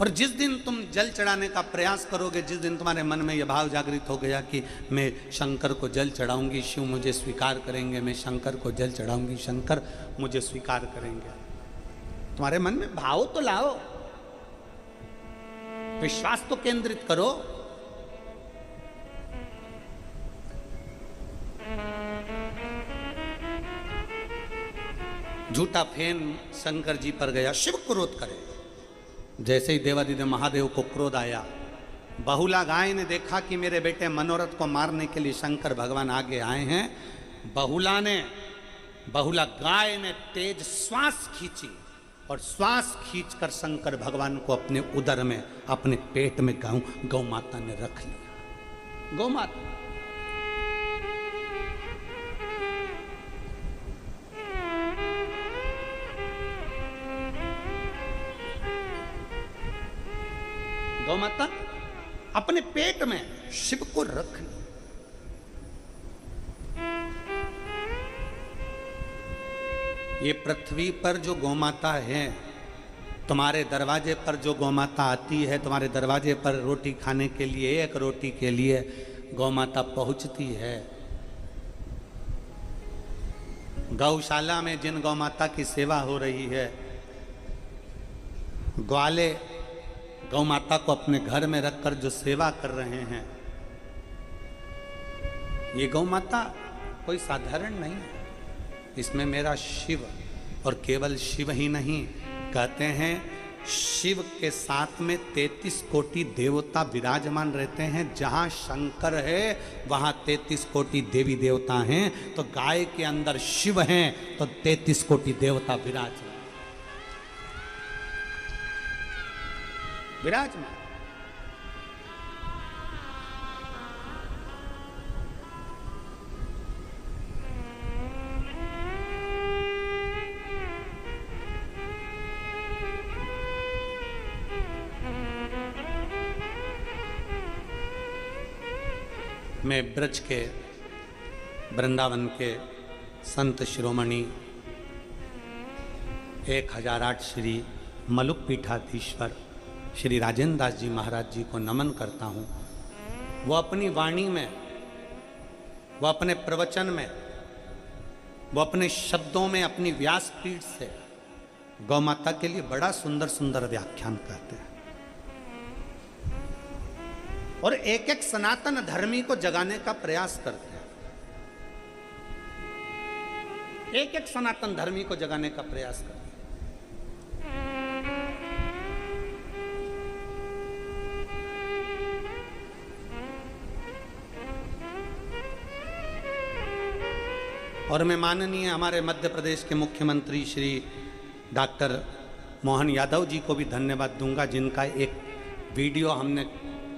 और जिस दिन तुम जल चढ़ाने का प्रयास करोगे, जिस दिन तुम्हारे मन में यह भाव जागृत हो गया कि मैं शंकर को जल चढ़ाऊंगी, शिव मुझे स्वीकार करेंगे, मैं शंकर को जल चढ़ाऊंगी, शंकर मुझे स्वीकार करेंगे, तुम्हारे मन में भाव तो लाओ, विश्वास तो केंद्रित करो। झूठा फेन शंकर जी पर गया, शिव क्रोध करे। जैसे ही देवादिदेव महादेव को क्रोध आया, बहुला गाय ने देखा कि मेरे बेटे मनोरथ को मारने के लिए शंकर भगवान आगे आए हैं। बहुला गाय ने तेज श्वास खींची और श्वास खींचकर शंकर भगवान को अपने उदर में, अपने पेट में गौ माता ने रख लिया। गौ माता गौ माता अपने पेट में शिव को रख ली। ये पृथ्वी पर जो गौ माता है, तुम्हारे दरवाजे पर जो गौ माता आती है, तुम्हारे दरवाजे पर रोटी खाने के लिए, एक रोटी के लिए गौ माता पहुंचती है। गौशाला में जिन गौ माता की सेवा हो रही है, ग्वाले गौ माता को अपने घर में रखकर जो सेवा कर रहे हैं, ये गौ माता कोई साधारण नहीं है। इसमें मेरा शिव, और केवल शिव ही नहीं, कहते हैं शिव के साथ में 33 कोटि देवता विराजमान रहते हैं। जहां शंकर है वहां 33 कोटि देवी देवता हैं। तो गाय के अंदर शिव हैं तो 33 कोटि देवता विराजमान। मैं ब्रज के वृंदावन के संत शिरोमणि 1008 श्री मलुक पीठाधीश्वर श्री राजेंद्र दास जी महाराज जी को नमन करता हूँ। वो अपनी वाणी में, वो अपने प्रवचन में, वो अपने शब्दों में, अपनी व्यासपीठ से गौ माता के लिए बड़ा सुंदर सुंदर व्याख्यान करते हैं और एक एक सनातन धर्मी को जगाने का प्रयास करते हैं। एक एक सनातन धर्मी को जगाने का प्रयास करते हैं। और मैं माननीय हमारे मध्य प्रदेश के मुख्यमंत्री श्री डॉक्टर मोहन यादव जी को भी धन्यवाद दूंगा, जिनका एक वीडियो हमने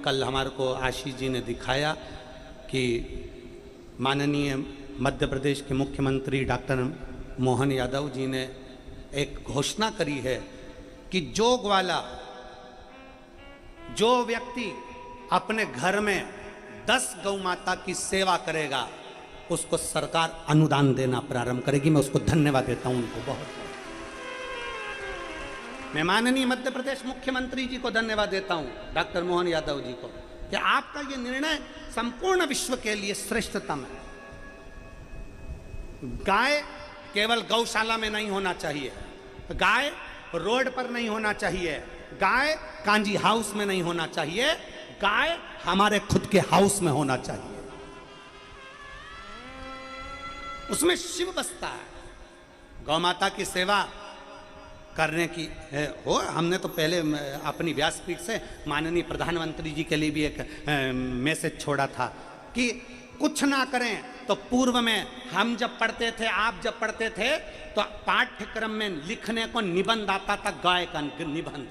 कल हमारे को आशीष जी ने दिखाया कि माननीय मध्य प्रदेश के मुख्यमंत्री डॉक्टर मोहन यादव जी ने एक घोषणा करी है कि जो ग्वाला, जो व्यक्ति अपने घर में 10 गौ माता की सेवा करेगा उसको सरकार अनुदान देना प्रारंभ करेगी। मैं उसको धन्यवाद देता हूं, उनको बहुत। मैं माननीय मध्य प्रदेश मुख्यमंत्री जी को धन्यवाद देता हूं, डॉक्टर मोहन यादव जी को, कि आपका ये निर्णय संपूर्ण विश्व के लिए श्रेष्ठतम है। गाय केवल गौशाला में नहीं होना चाहिए, गाय रोड पर नहीं होना चाहिए, गाय कांजी हाउस में नहीं होना चाहिए, गाय हमारे खुद के हाउस में होना चाहिए। उसमें शिव बसता है। गौ माता की सेवा करने की हो, हमने तो पहले अपनी व्यासपीठ से माननीय प्रधानमंत्री जी के लिए भी एक मैसेज छोड़ा था कि कुछ ना करें तो पूर्व में हम जब पढ़ते थे, आप जब पढ़ते थे, तो पाठ्यक्रम में लिखने को निबंध आता था, गाय का निबंध।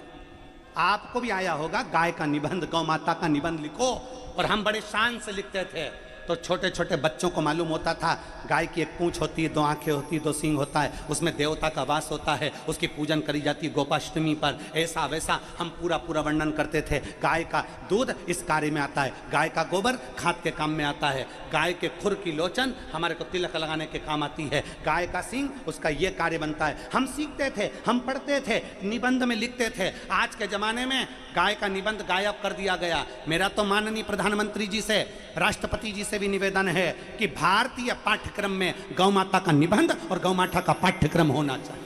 आपको भी आया होगा गाय का निबंध, गौ माता का निबंध लिखो, और हम बड़े शान से लिखते थे। तो छोटे छोटे बच्चों को मालूम होता था गाय की एक पूंछ होती है, 2 आंखें होती है, 2 सींग होता है, उसमें देवता का वास होता है, उसकी पूजन करी जाती है गोपाष्टमी पर, ऐसा वैसा हम पूरा वर्णन करते थे। गाय का दूध इस कार्य में आता है, गाय का गोबर खाद के काम में आता है, गाय के खुर की लोचन हमारे को तिलक लगाने के काम आती है, गाय का सींग उसका ये कार्य बनता है। हम सीखते थे, हम पढ़ते थे, निबंध में लिखते थे। आज के जमाने में गाय का निबंध गायब कर दिया गया। मेरा तो माननीय प्रधानमंत्री जी से, राष्ट्रपति जी से भी निवेदन है कि भारतीय पाठ्यक्रम में गौ माता का निबंध और गौ माता का पाठ्यक्रम होना चाहिए।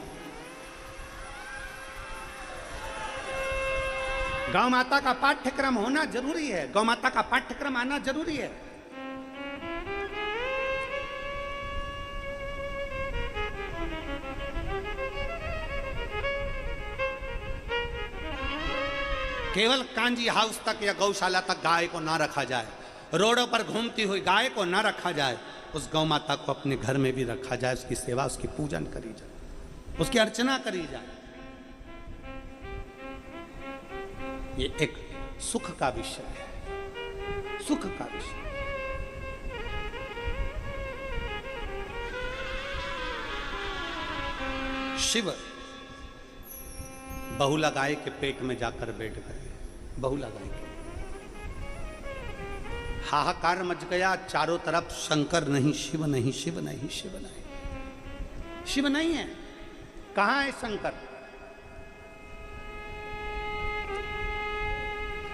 गौ माता का पाठ्यक्रम होना जरूरी है, गौ माता का पाठ्यक्रम आना जरूरी है। केवल कांजी हाउस तक या गौशाला तक गाय को ना रखा जाए, रोडों पर घूमती हुई गाय को ना रखा जाए, उस गौ माता को अपने घर में भी रखा जाए, उसकी सेवा, उसकी पूजन करी जाए, उसकी अर्चना करी जाए। ये एक सुख का विषय है, सुख का विषय। शिव बहुला गाय के पेट में जाकर बैठ गए, बहुला गाय के। हाहाकार मच गया चारों तरफ, शंकर नहीं, शिव नहीं, शिव नहीं, शिव नहीं, शिव नहीं है। कहां है शंकर,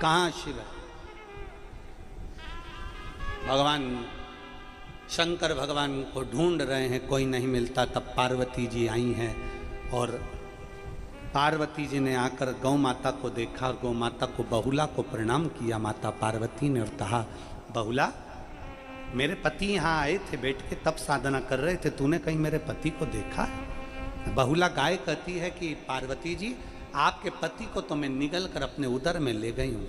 कहां शिव है? भगवान शंकर भगवान को ढूंढ रहे हैं, कोई नहीं मिलता। तब पार्वती जी आई हैं और पार्वती जी ने आकर गौ माता को देखा, गौ माता को, बहुला को प्रणाम किया माता पार्वती ने, और कहा, बहुला मेरे पति यहाँ आए थे, बैठ के तब साधना कर रहे थे, तूने कहीं मेरे पति को देखा? बहुला गाय कहती है कि पार्वती जी, आपके पति को तो मैं निगल कर अपने उदर में ले गई हूं।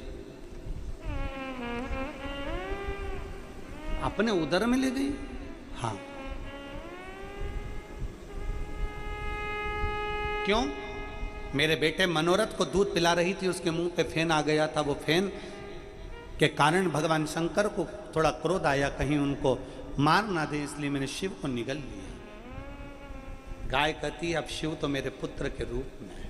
अपने उदर में ले गई? हाँ। क्यों? मेरे बेटे मनोरथ को दूध पिला रही थी, उसके मुंह पे फेन आ गया था। वो फेन के कारण भगवान शंकर को थोड़ा क्रोध आया, कहीं उनको मार ना दे, इसलिए मैंने शिव को निगल लिया। गाय कहती, अब शिव तो मेरे पुत्र के रूप में है।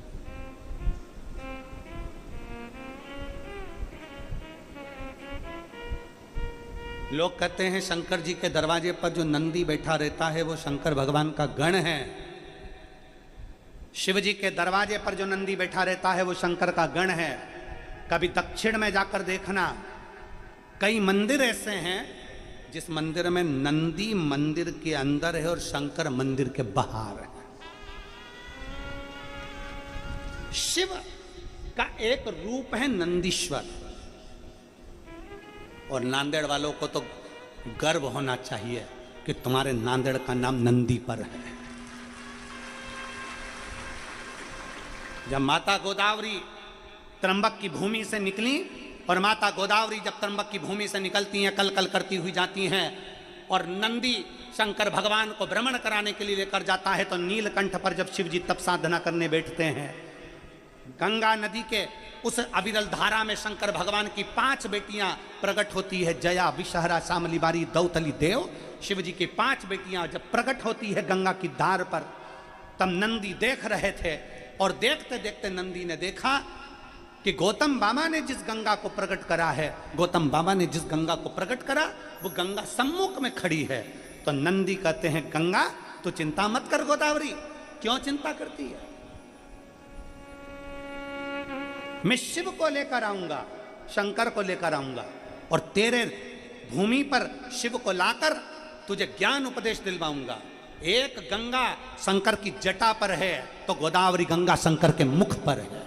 लोग कहते हैं शंकर जी के दरवाजे पर जो नंदी बैठा रहता है वो शंकर भगवान का गण है। शिव जी के दरवाजे पर जो नंदी बैठा रहता है वो शंकर का गण है। कभी दक्षिण में जाकर देखना, कई मंदिर ऐसे हैं जिस मंदिर में नंदी मंदिर के अंदर है और शंकर मंदिर के बाहर है। शिव का एक रूप है नंदीश्वर, और नांदेड़ वालों को तो गर्व होना चाहिए कि तुम्हारे नांदेड़ का नाम नंदी पर है। जब माता गोदावरी त्र्यंबक की भूमि से निकली, और माता गोदावरी जब त्र्यंबक की भूमि से निकलती हैं, कल कल करती हुई जाती हैं, और नंदी शंकर भगवान को भ्रमण कराने के लिए लेकर जाता है, तो नीलकंठ पर जब शिव जी तप साधना करने बैठते हैं, गंगा नदी के उस अविरल धारा में शंकर भगवान की 5 बेटियां प्रकट होती है। जया, विषहरा, शामली बारी, दौतली, देव। शिव जी की 5 बेटियां जब प्रकट होती है गंगा की धार पर, तब नंदी देख रहे थे, और देखते देखते नंदी ने देखा कि गौतम बाबा ने जिस गंगा को प्रकट करा है, गौतम बाबा ने जिस गंगा को प्रकट करा वो गंगा सम्मुख में खड़ी है। तो नंदी कहते हैं, गंगा तो चिंता मत कर गोदावरी, क्यों चिंता करती है? मैं शिव को लेकर आऊंगा, शंकर को लेकर आऊंगा, और तेरे भूमि पर शिव को लाकर तुझे ज्ञान उपदेश दिलवाऊंगा। एक गंगा शंकर की जटा पर है, तो गोदावरी गंगा शंकर के मुख पर है।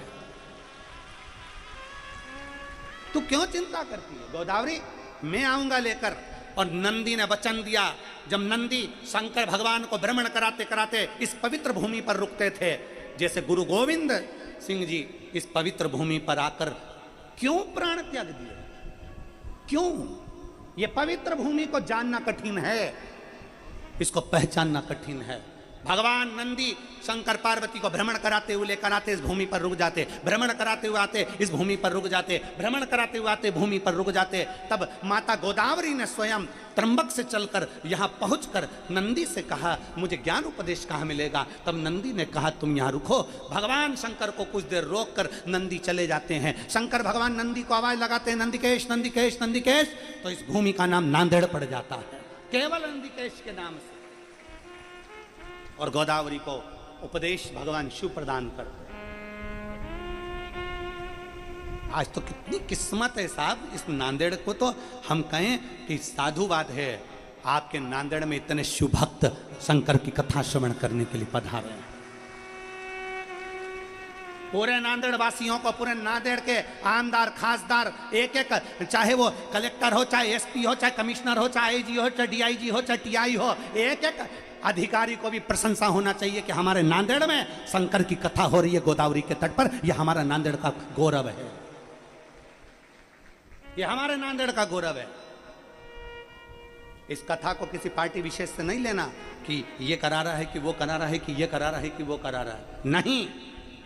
तू क्यों चिंता करती है गोदावरी? मैं आऊंगा लेकर। और नंदी ने वचन दिया। जब नंदी शंकर भगवान को भ्रमण कराते कराते इस पवित्र भूमि पर रुकते थे, जैसे गुरु गोविंद सिंह जी इस पवित्र भूमि पर आकर क्यों प्राण त्याग दिए? क्यों? ये पवित्र भूमि को जानना कठिन है, इसको पहचानना कठिन है। भगवान नंदी शंकर पार्वती को भ्रमण कराते हुए लेकर आते, इस भूमि पर रुक जाते, भ्रमण कराते हुए आते, इस भूमि पर रुक जाते, भ्रमण कराते हुए आते, भूमि पर रुक जाते। तब माता गोदावरी ने स्वयं त्र्यंबक से चलकर यहाँ पहुंचकर नंदी से कहा, मुझे ज्ञान उपदेश कहाँ मिलेगा? तब नंदी ने कहा, तुम यहाँ रुको। भगवान शंकर को कुछ देर रोक कर नंदी चले जाते हैं। शंकर भगवान नंदी को आवाज लगाते हैं, नंदिकेश नंदिकेश नंदिकेश। तो इस भूमि का नाम नांदेड़ पड़ जाता है, केवल नंदिकेश के नाम से। और गोदावरी को उपदेश भगवान शिव प्रदान करते। आज तो कितनी किस्मत है साहब इस नांदेड़ को, तो हम कहें कि साधुवाद है। आपके नांदेड़ में इतने शिव भक्त शंकर की कथा श्रवण करने के लिए पधारे हैं। पूरे नांदेड़ वासियों को, पूरे नांदेड़ के आमदार खासदार, एक एक, चाहे वो कलेक्टर हो, चाहे एसपी हो, चाहे कमिश्नर हो, चाहे आईजी हो, चाहे डीआईजी हो, चाहे टीआई हो, एक एक अधिकारी को भी प्रशंसा होना चाहिए कि हमारे नांदेड़ में शंकर की कथा हो रही है गोदावरी के तट पर। यह हमारा नांदेड़ का गौरव है, यह हमारे नांदेड़ का गौरव है। इस कथा को किसी पार्टी विशेष से नहीं लेना कि ये करा रहा है, कि वो करा रहा है, कि ये करा रहा है, कि वो करा रहा है। नहीं,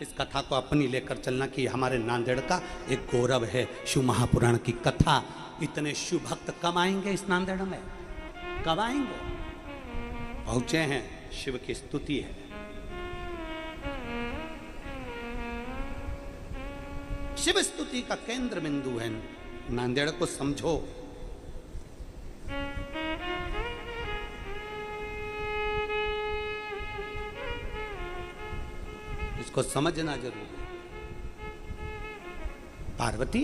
इस कथा को अपनी लेकर चलना कि हमारे नांदेड़ का एक गौरव है। शिव महापुराण की कथा, इतने शिव भक्त कब आएंगे इस नांदेड़ में? कब आएंगे? पहुंचे हैं, शिव की स्तुति है। शिव स्तुति का केंद्र बिंदु है नांदेड़ को समझो। इसको समझना जरूरी है। पार्वती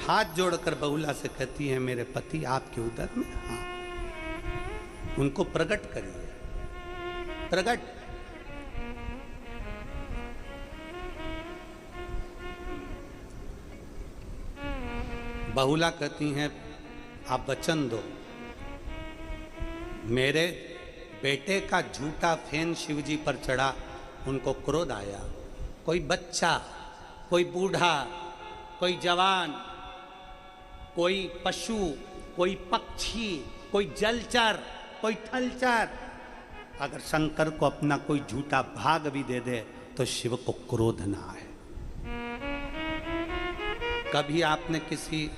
हाथ जोड़कर बहुला से कहती है, मेरे पति आपके उदर में। हाँ, उनको प्रकट करिए, प्रकट। बहुला कहती हैं, आप वचन दो। मेरे बेटे का झूठा फेन शिवजी पर चढ़ा, उनको क्रोध आया। कोई बच्चा, कोई बूढ़ा, कोई जवान, कोई पशु, कोई पक्षी, कोई जलचर, कोई थलचर, अगर शंकर को अपना कोई झूठा भाग भी दे दे तो शिव को क्रोध ना आए। कभी आपने किसी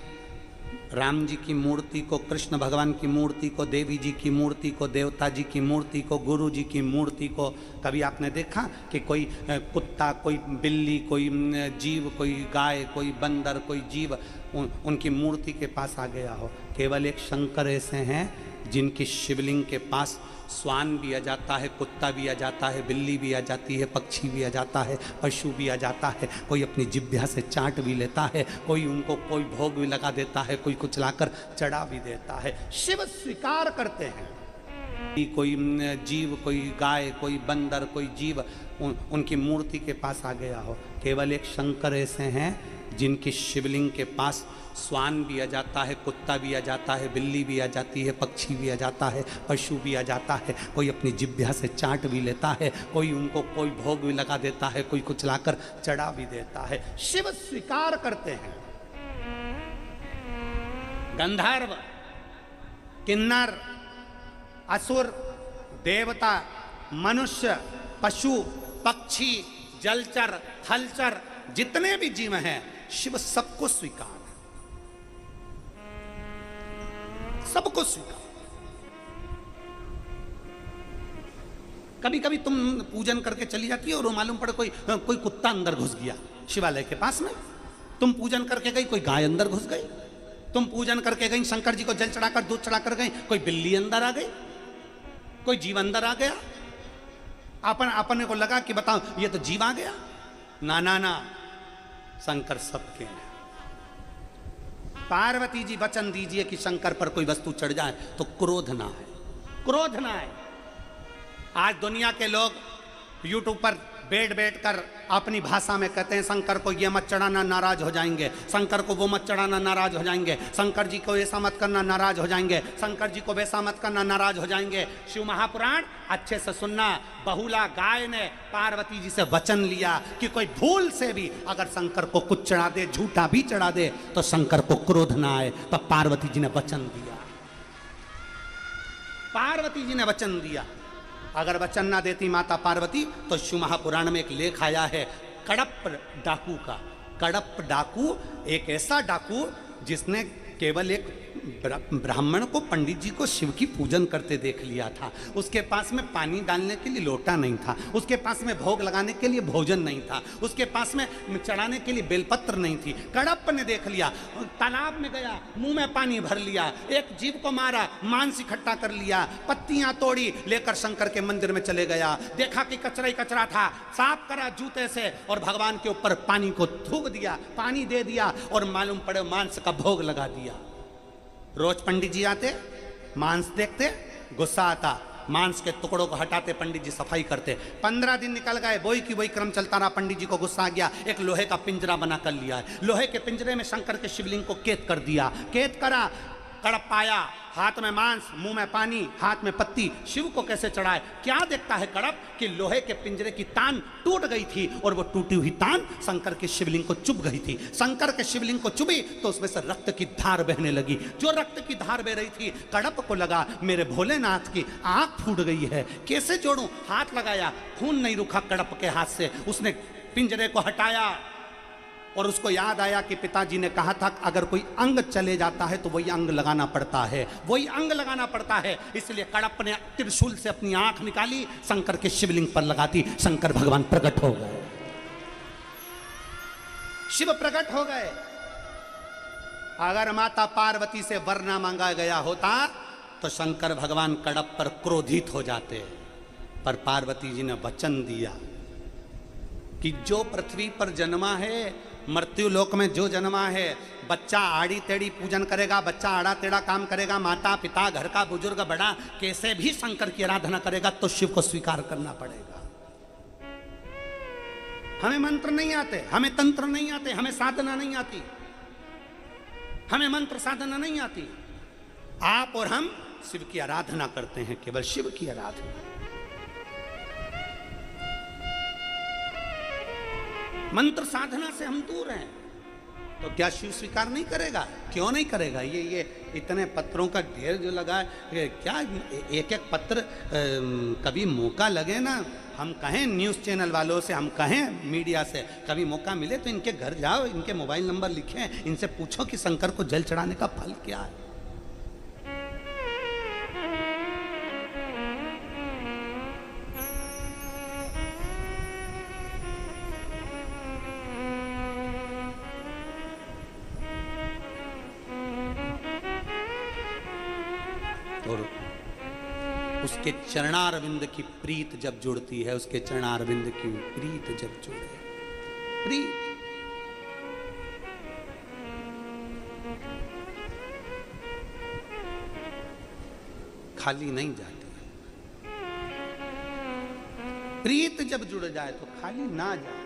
राम जी की मूर्ति को, कृष्ण भगवान की मूर्ति को, देवी जी की मूर्ति को, देवता जी की मूर्ति को, गुरु जी की मूर्ति को कभी आपने देखा कि कोई कुत्ता, कोई बिल्ली, कोई जीव, कोई गाय, कोई बंदर, कोई जीव उनकी मूर्ति के पास आ गया हो? केवल एक शंकर ऐसे हैं जिनकी शिवलिंग के पास स्वान भी आ जाता है, कुत्ता भी आ जाता है, बिल्ली भी आ जाती है, पक्षी भी आ जाता है, पशु भी आ जाता है, कोई अपनी जिह्वा से चाट भी लेता है, कोई उनको कोई भोग भी लगा देता है, कोई कुछ लाकर चढ़ा भी देता है। शिव स्वीकार करते हैं। कोई जीव, कोई गाय, कोई बंदर, कोई जीव उनकी मूर्ति के पास आ गया हो? केवल एक शंकर ऐसे हैं जिनकी शिवलिंग के पास स्वान भी आ जाता है, कुत्ता भी आ जाता है, बिल्ली भी आ जाती है, पक्षी भी आ जाता है, पशु भी आ जाता है, कोई अपनी जिह्वा से चाट भी लेता है, कोई उनको कोई भोग भी लगा देता है, कोई कुछ लाकर चढ़ा भी देता है। शिव स्वीकार करते हैं। गंधर्व, किन्नर, असुर, देवता, मनुष्य, पशु, पक्षी, जलचर, थलचर, जितने भी जीव हैं, शिव सबको स्वीकार है, सबको स्वीकार। कभी कभी तुम पूजन करके चली जाती हो और मालूम पड़े कोई कुत्ता अंदर घुस गया शिवालय के पास में। तुम पूजन करके गई, कोई गाय अंदर घुस गई। तुम पूजन करके गई, शंकर जी को जल चढ़ाकर दूध चढ़ाकर गई, कोई बिल्ली अंदर आ गई, कोई जीव अंदर आ गया। अपने को लगा कि बताओ ये तो जीव आ गया। ना ना ना, शंकर सबके हैं। पार्वती जी वचन दीजिए कि शंकर पर कोई वस्तु चढ़ जाए तो क्रोध ना है, क्रोध ना है। आज दुनिया के लोग यूट्यूब पर बैठ कर अपनी भाषा में कहते हैं शंकर को ये मत चढ़ाना, नाराज हो जाएंगे, शंकर को वो मत चढ़ाना, नाराज हो जाएंगे, शंकर जी को ऐसा मत करना, नाराज हो जाएंगे, शंकर जी को वैसा मत करना, नाराज हो जाएंगे। शिव महापुराण अच्छे से सुनना। बहुला गाय ने पार्वती जी से वचन लिया कि कोई भूल से भी अगर शंकर को कुछ चढ़ा दे, झूठा भी चढ़ा दे, तो शंकर को क्रोध ना आए। तब पार्वती जी ने वचन दिया, पार्वती जी ने वचन दिया। अगर वचन ना देती माता पार्वती तो शिव महापुराण में एक लेख आया है कड़प डाकू का। कड़प डाकू एक ऐसा डाकू जिसने केवल एक ब्राह्मण को, पंडित जी को शिव की पूजन करते देख लिया था। उसके पास में पानी डालने के लिए लोटा नहीं था, उसके पास में भोग लगाने के लिए भोजन नहीं था, उसके पास में चढ़ाने के लिए बेलपत्र नहीं थी। कड़प ने देख लिया, तालाब में गया, मुंह में पानी भर लिया, एक जीव को मारा, मांस इकट्ठा कर लिया, पत्तियां तोड़ी, लेकर शंकर के मंदिर में चले गया। देखा कि कचरा ही कचरा था, साफ करा जूते से और भगवान के ऊपर पानी को थूक दिया, पानी दे दिया और मालूम पड़े मांस का भोग लगा दिया। रोज पंडित जी आते, मांस देखते, गुस्सा आता, मांस के टुकड़ों को हटाते, पंडित जी सफाई करते। 15 दिन निकल गए, वही की वही क्रम चलता रहा। पंडित जी को गुस्सा आ गया, एक लोहे का पिंजरा बना कर लिया है। लोहे के पिंजरे में शंकर के शिवलिंग को कैद कर दिया। कैद करा, कड़प पाया, हाथ में मांस, मुंह में पानी, हाथ में पत्ती। शिव को कैसे चढ़ाए? क्या देखता है कड़प कि लोहे के पिंजरे की तान टूट गई थी और वो टूटी हुई तान शंकर के शिवलिंग को चुभ गई थी। शंकर के शिवलिंग को चुभी तो उसमें से रक्त की धार बहने लगी। जो रक्त की धार बह रही थी, कड़प को लगा मेरे भोलेनाथ की आंख फूट गई है, कैसे जोड़ूं? हाथ लगाया, खून नहीं रुका कड़प के हाथ से। उसने पिंजरे को हटाया और उसको याद आया कि पिताजी ने कहा था अगर कोई अंग चले जाता है तो वही अंग लगाना पड़ता है, वही अंग लगाना पड़ता है। इसलिए कड़प ने त्रिशूल से अपनी आंख निकाली, शंकर के शिवलिंग पर लगाती। शंकर भगवान प्रकट हो गए, शिव प्रकट हो गए। अगर माता पार्वती से वर ना मांगा गया होता तो शंकर भगवान कड़प पर क्रोधित हो जाते, पर पार्वती जी ने वचन दिया कि जो पृथ्वी पर जन्मा है, मृत्यु लोक में जो जन्मा है, बच्चा आड़ी टेढ़ी पूजन करेगा, बच्चा आड़ा टेढ़ा काम करेगा, माता पिता घर का बुजुर्ग बड़ा कैसे भी शंकर की आराधना करेगा तो शिव को स्वीकार करना पड़ेगा। हमें मंत्र नहीं आते, हमें तंत्र नहीं आते, हमें साधना नहीं आती, हमें मंत्र साधना नहीं आती। आप और हम शिव की आराधना करते हैं, केवल शिव की आराधना। मंत्र साधना से हम दूर हैं। तो क्या शिव स्वीकार नहीं करेगा? क्यों नहीं करेगा? ये इतने पत्रों का ढेर जो लगा है, क्या एक एक पत्र कभी मौका लगे ना, हम कहें न्यूज़ चैनल वालों से, हम कहें मीडिया से, कभी मौका मिले तो इनके घर जाओ, इनके मोबाइल नंबर लिखें, इनसे पूछो कि शंकर को जल चढ़ाने का फल क्या है। और उसके चरणारविंद की प्रीत जब जुड़ती है, उसके चरणारविंद की प्रीत जब जुड़े, प्रीत खाली नहीं जाती। प्रीत जब जुड़ जाए तो खाली ना जाए।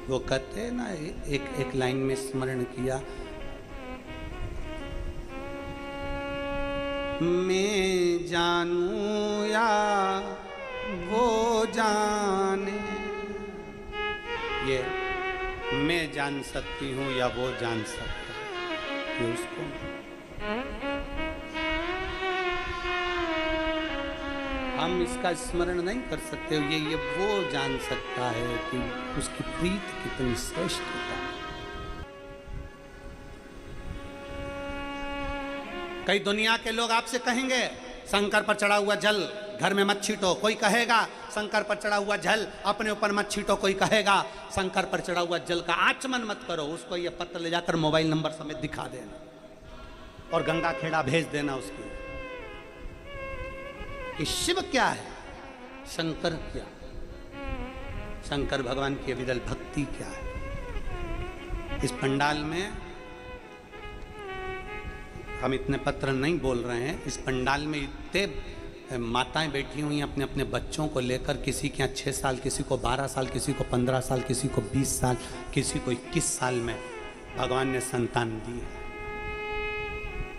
वो कहते हैं ना, एक लाइन में स्मरण किया, मैं जानूं या वो जाने। ये मैं जान सकती हूँ या वो जान सकता है, ये उसको। हम इसका स्मरण नहीं कर सकते, ये वो जान सकता है कि उसकी प्रीत कितनी श्रेष्ठ है। कई दुनिया के लोग आपसे कहेंगे शंकर पर चढ़ा हुआ जल घर में मत छीटो, कोई कहेगा शंकर पर चढ़ा हुआ जल अपने ऊपर मत छीटो, कोई कहेगा शंकर पर चढ़ा हुआ जल का आचमन मत करो। उसको ये पत्र ले जाकर मोबाइल नंबर समेत दिखा देना और गंगा खेड़ा भेज देना उसकी। कि शिव क्या है, शंकर क्या, शंकर भगवान की अविरल भक्ति क्या है। इस पंडाल में हम इतने पत्र नहीं बोल रहे हैं, इस पंडाल में इतने माताएं बैठी हुई हैं अपने अपने बच्चों को लेकर, किसी के यहाँ 6 साल, किसी को 12 साल, किसी को 15 साल, किसी को 20 साल, किसी को 21 साल में भगवान ने संतान दी है।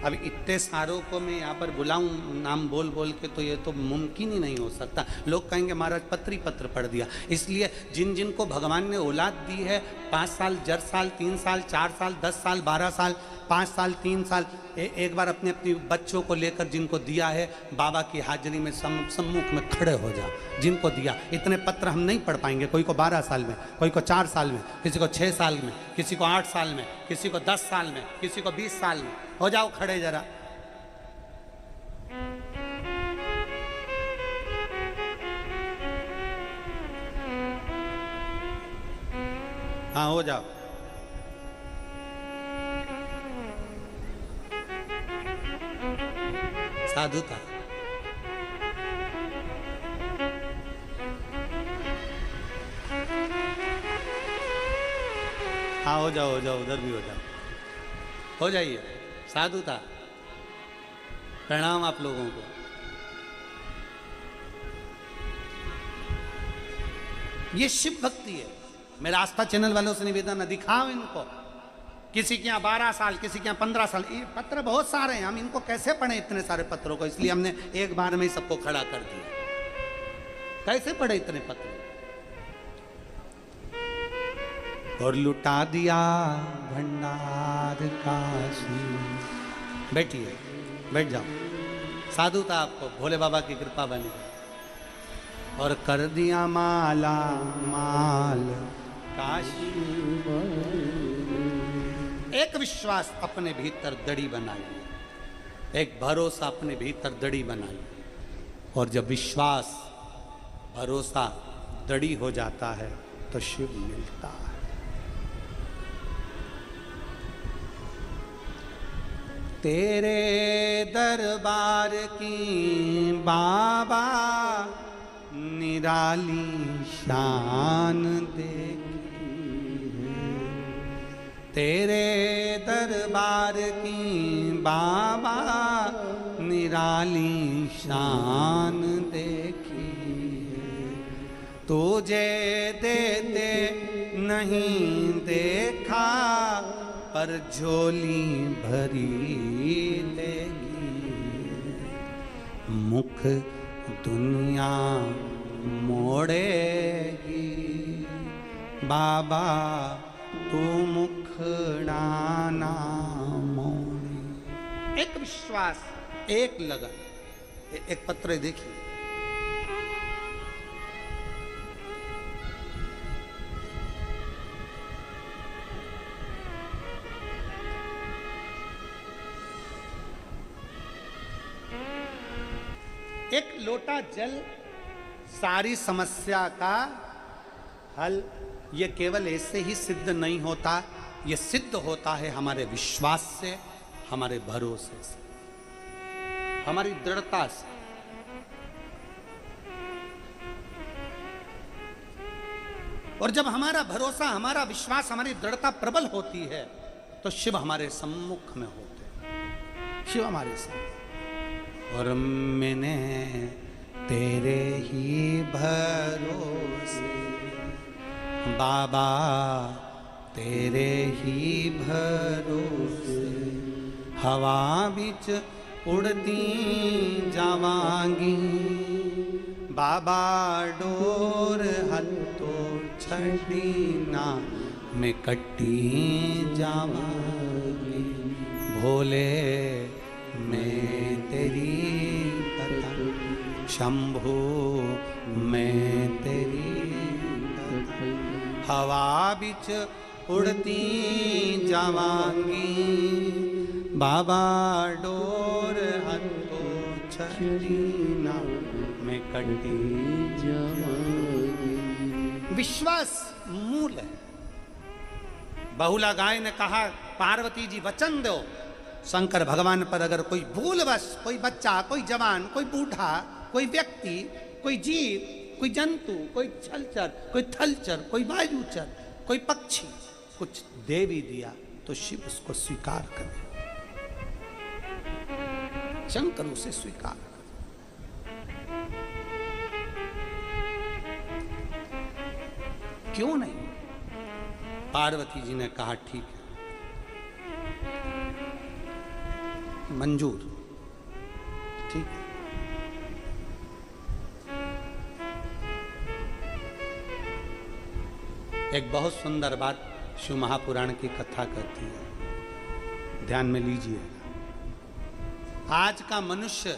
अब इतने सारों को मैं यहाँ पर बुलाऊं नाम बोल बोल के, तो ये तो मुमकिन ही नहीं हो सकता। लोग कहेंगे महाराज पत्र ही पत्र पढ़ दिया। इसलिए जिन जिन को भगवान ने औलाद दी है, 5 साल, 10 साल, 3 साल, 4 साल, 10 साल, 12 साल, 5 साल, 3 साल, एक बार अपने अपने बच्चों को लेकर जिनको दिया है, बाबा की हाजिरी में सम्मुख में खड़े हो जाओ। जिनको दिया, इतने पत्र हम नहीं पढ़ पाएंगे। कोई को 12 साल में, कोई को 4 साल में, किसी को 6 साल में, किसी को 8 साल में, किसी को 10 साल में, किसी को 20 साल में। हो जाओ खड़े जरा। हाँ हो जाओ। साधुता। हाँ हो जाओ, हो जाओ, उधर भी हो जाओ, हो जाइए। साधुता। प्रणाम आप लोगों को। ये शिव भक्ति है। मेरा आस्था चैनल वालों से निवेदन है, दिखाओ इनको। किसी के यहाँ 12 साल, किसी के यहाँ 15 साल, ये पत्र बहुत सारे हैं, हम इनको कैसे पढ़े इतने सारे पत्रों को। इसलिए हमने एक बार में ही सबको खड़ा कर दिया। कैसे पढ़े इतने पत्र? और लुटा दिया भंडार काशी। बैठिए, बैठ जाओ। साधुता आपको भोले बाबा की कृपा बनी। और कर दिया माला माल काशी। एक विश्वास अपने भीतर दड़ी बनाइए, एक भरोसा अपने भीतर दड़ी बनाइए। और जब विश्वास भरोसा दड़ी हो जाता है तो शिव मिलता है। तेरे दरबार की बाबा निराली शान देखी है। तेरे दरबार की बाबा निराली शान देखी है। तुझे देते नहीं देखा पर झोली भरी देगी। मुख दुनिया मोड़ेगी बाबा तू मुखड़ा मोड़ी। एक विश्वास, एक लगन। एक पत्र देखिए, एक लोटा जल सारी समस्या का हल। ये केवल ऐसे ही सिद्ध नहीं होता, ये सिद्ध होता है हमारे विश्वास से, हमारे भरोसे से, हमारी दृढ़ता से। और जब हमारा भरोसा, हमारा विश्वास, हमारी दृढ़ता प्रबल होती है तो शिव हमारे सम्मुख में होते हैं, शिव हमारे सम्मुख। और मैंने तेरे ही भरोसे बाबा, तेरे ही भरोसे हवा बिच उड़ती जावांगी। बाबा डोर हल तो छड़ी ना मैं कट्टी जावांगी। भोले मैं तेरी पतंग, शंभू मैं तेरी हवा बिच उड़ती जावांगी। बाबा डोर हथो छड़ी ना मैं कटी जावांगी। विश्वास मूल है। बहुला गाय ने कहा, पार्वती जी वचन दो। शंकर भगवान पर अगर कोई भूलवश, कोई बच्चा, कोई जवान, कोई बूढ़ा, कोई व्यक्ति, कोई जीव, कोई जंतु, कोई छलचर, कोई थलचर, कोई वायुचर, कोई पक्षी कुछ दे भी दिया तो शिव उसको स्वीकार करे, शंकर उसे स्वीकार करे। क्यों नहीं? पार्वती जी ने कहा ठीक है, मंजूर, ठीक है। एक बहुत सुंदर बात शिव महापुराण की कथा कहती है, ध्यान में लीजिए। आज का मनुष्य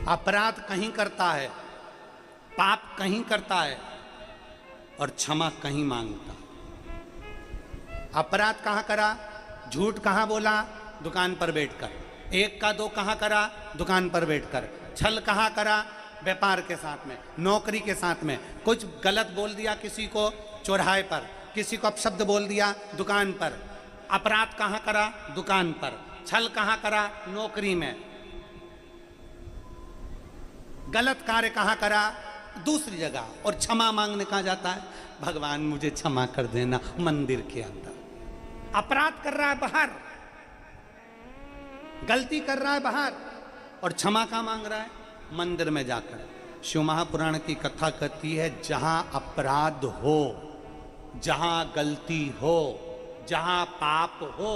अपराध कहीं करता है, पाप कहीं करता है और क्षमा कहीं मांगता। अपराध कहां करा? झूठ कहां बोला? दुकान पर बैठकर। एक का दो कहां करा? दुकान पर बैठकर। छल कहां करा? व्यापार के साथ में, नौकरी के साथ में। कुछ गलत बोल दिया किसी को चौराहे पर, किसी को अपशब्द बोल दिया दुकान पर। अपराध कहां करा? दुकान पर। छल कहां करा? नौकरी में। गलत कार्य कहां करा? दूसरी जगह। और क्षमा मांगने कहां जाता है? भगवान मुझे क्षमा कर देना, मंदिर के अंदर। अपराध कर रहा है बाहर, गलती कर रहा है बाहर, और क्षमा कहां मांग रहा है? मंदिर में जाकर। शिव महापुराण की कथा कहती है, जहां अपराध हो, जहां गलती हो, जहां पाप हो,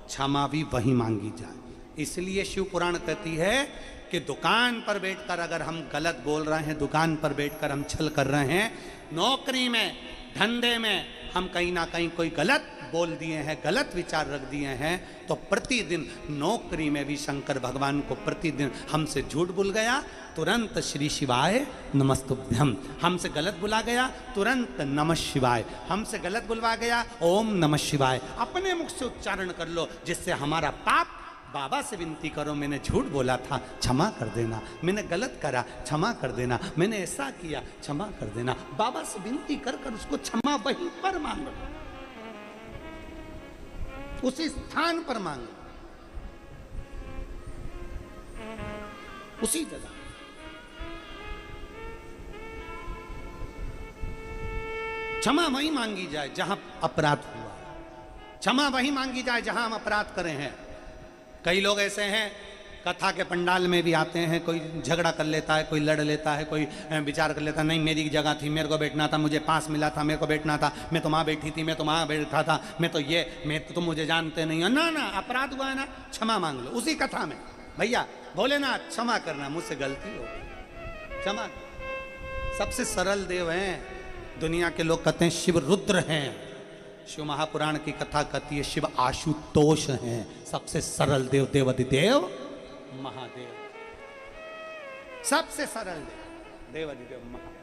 क्षमा भी वहीं मांगी जाए। इसलिए शिव पुराण कहती है कि दुकान पर बैठकर अगर हम गलत बोल रहे हैं, दुकान पर बैठकर हम छल कर रहे हैं, नौकरी में, धंधे में हम कहीं ना कहीं कोई गलत बोल दिए हैं, गलत विचार रख दिए हैं, तो प्रतिदिन नौकरी में भी शंकर भगवान को प्रतिदिन हमसे झूठ बोल गया, तुरंत श्री शिवाय नमस्तुभ्यम। हमसे गलत बुला गया, तुरंत नमः शिवाय। हमसे गलत बुलवा गया, ओम नमः शिवाय। अपने मुख से उच्चारण कर लो, जिससे हमारा पाप। बाबा से विनती करो, मैंने झूठ बोला था, क्षमा कर देना। मैंने गलत करा, क्षमा कर देना। मैंने ऐसा किया, क्षमा कर देना। बाबा से विनती कर कर उसको क्षमा वहीं पर मांगो, उसी स्थान पर मांगो, उसी जगह। क्षमा वहीं मांगी जाए जहां अपराध हुआ, क्षमा वहीं मांगी जाए जहां हम अपराध करें हैं। कई लोग ऐसे हैं, कथा के पंडाल में भी आते हैं, कोई झगड़ा कर लेता है, कोई लड़ लेता है, कोई विचार कर लेता है, नहीं मेरी जगह थी, मेरे को बैठना था, मुझे पास मिला था, मेरे को बैठना था, मैं तो वहाँ बैठी थी, मैं तो वहाँ बैठा था, मैं तो तुम मुझे जानते नहीं हो। ना ना, अपराध हुआ है ना, क्षमा मांग लो उसी कथा में। भैया भोलेनाथ क्षमा करना, मुझसे गलती हो गई, क्षमा। सबसे सरल देव हैं। दुनिया के लोग कहते हैं शिव रुद्र हैं, शिव महापुराण की कथा कहती है शिव आशुतोष हैं। सबसे सरल देव देवाधिदेव महादेव, सबसे सरल देव देवाधिदेव महादेव।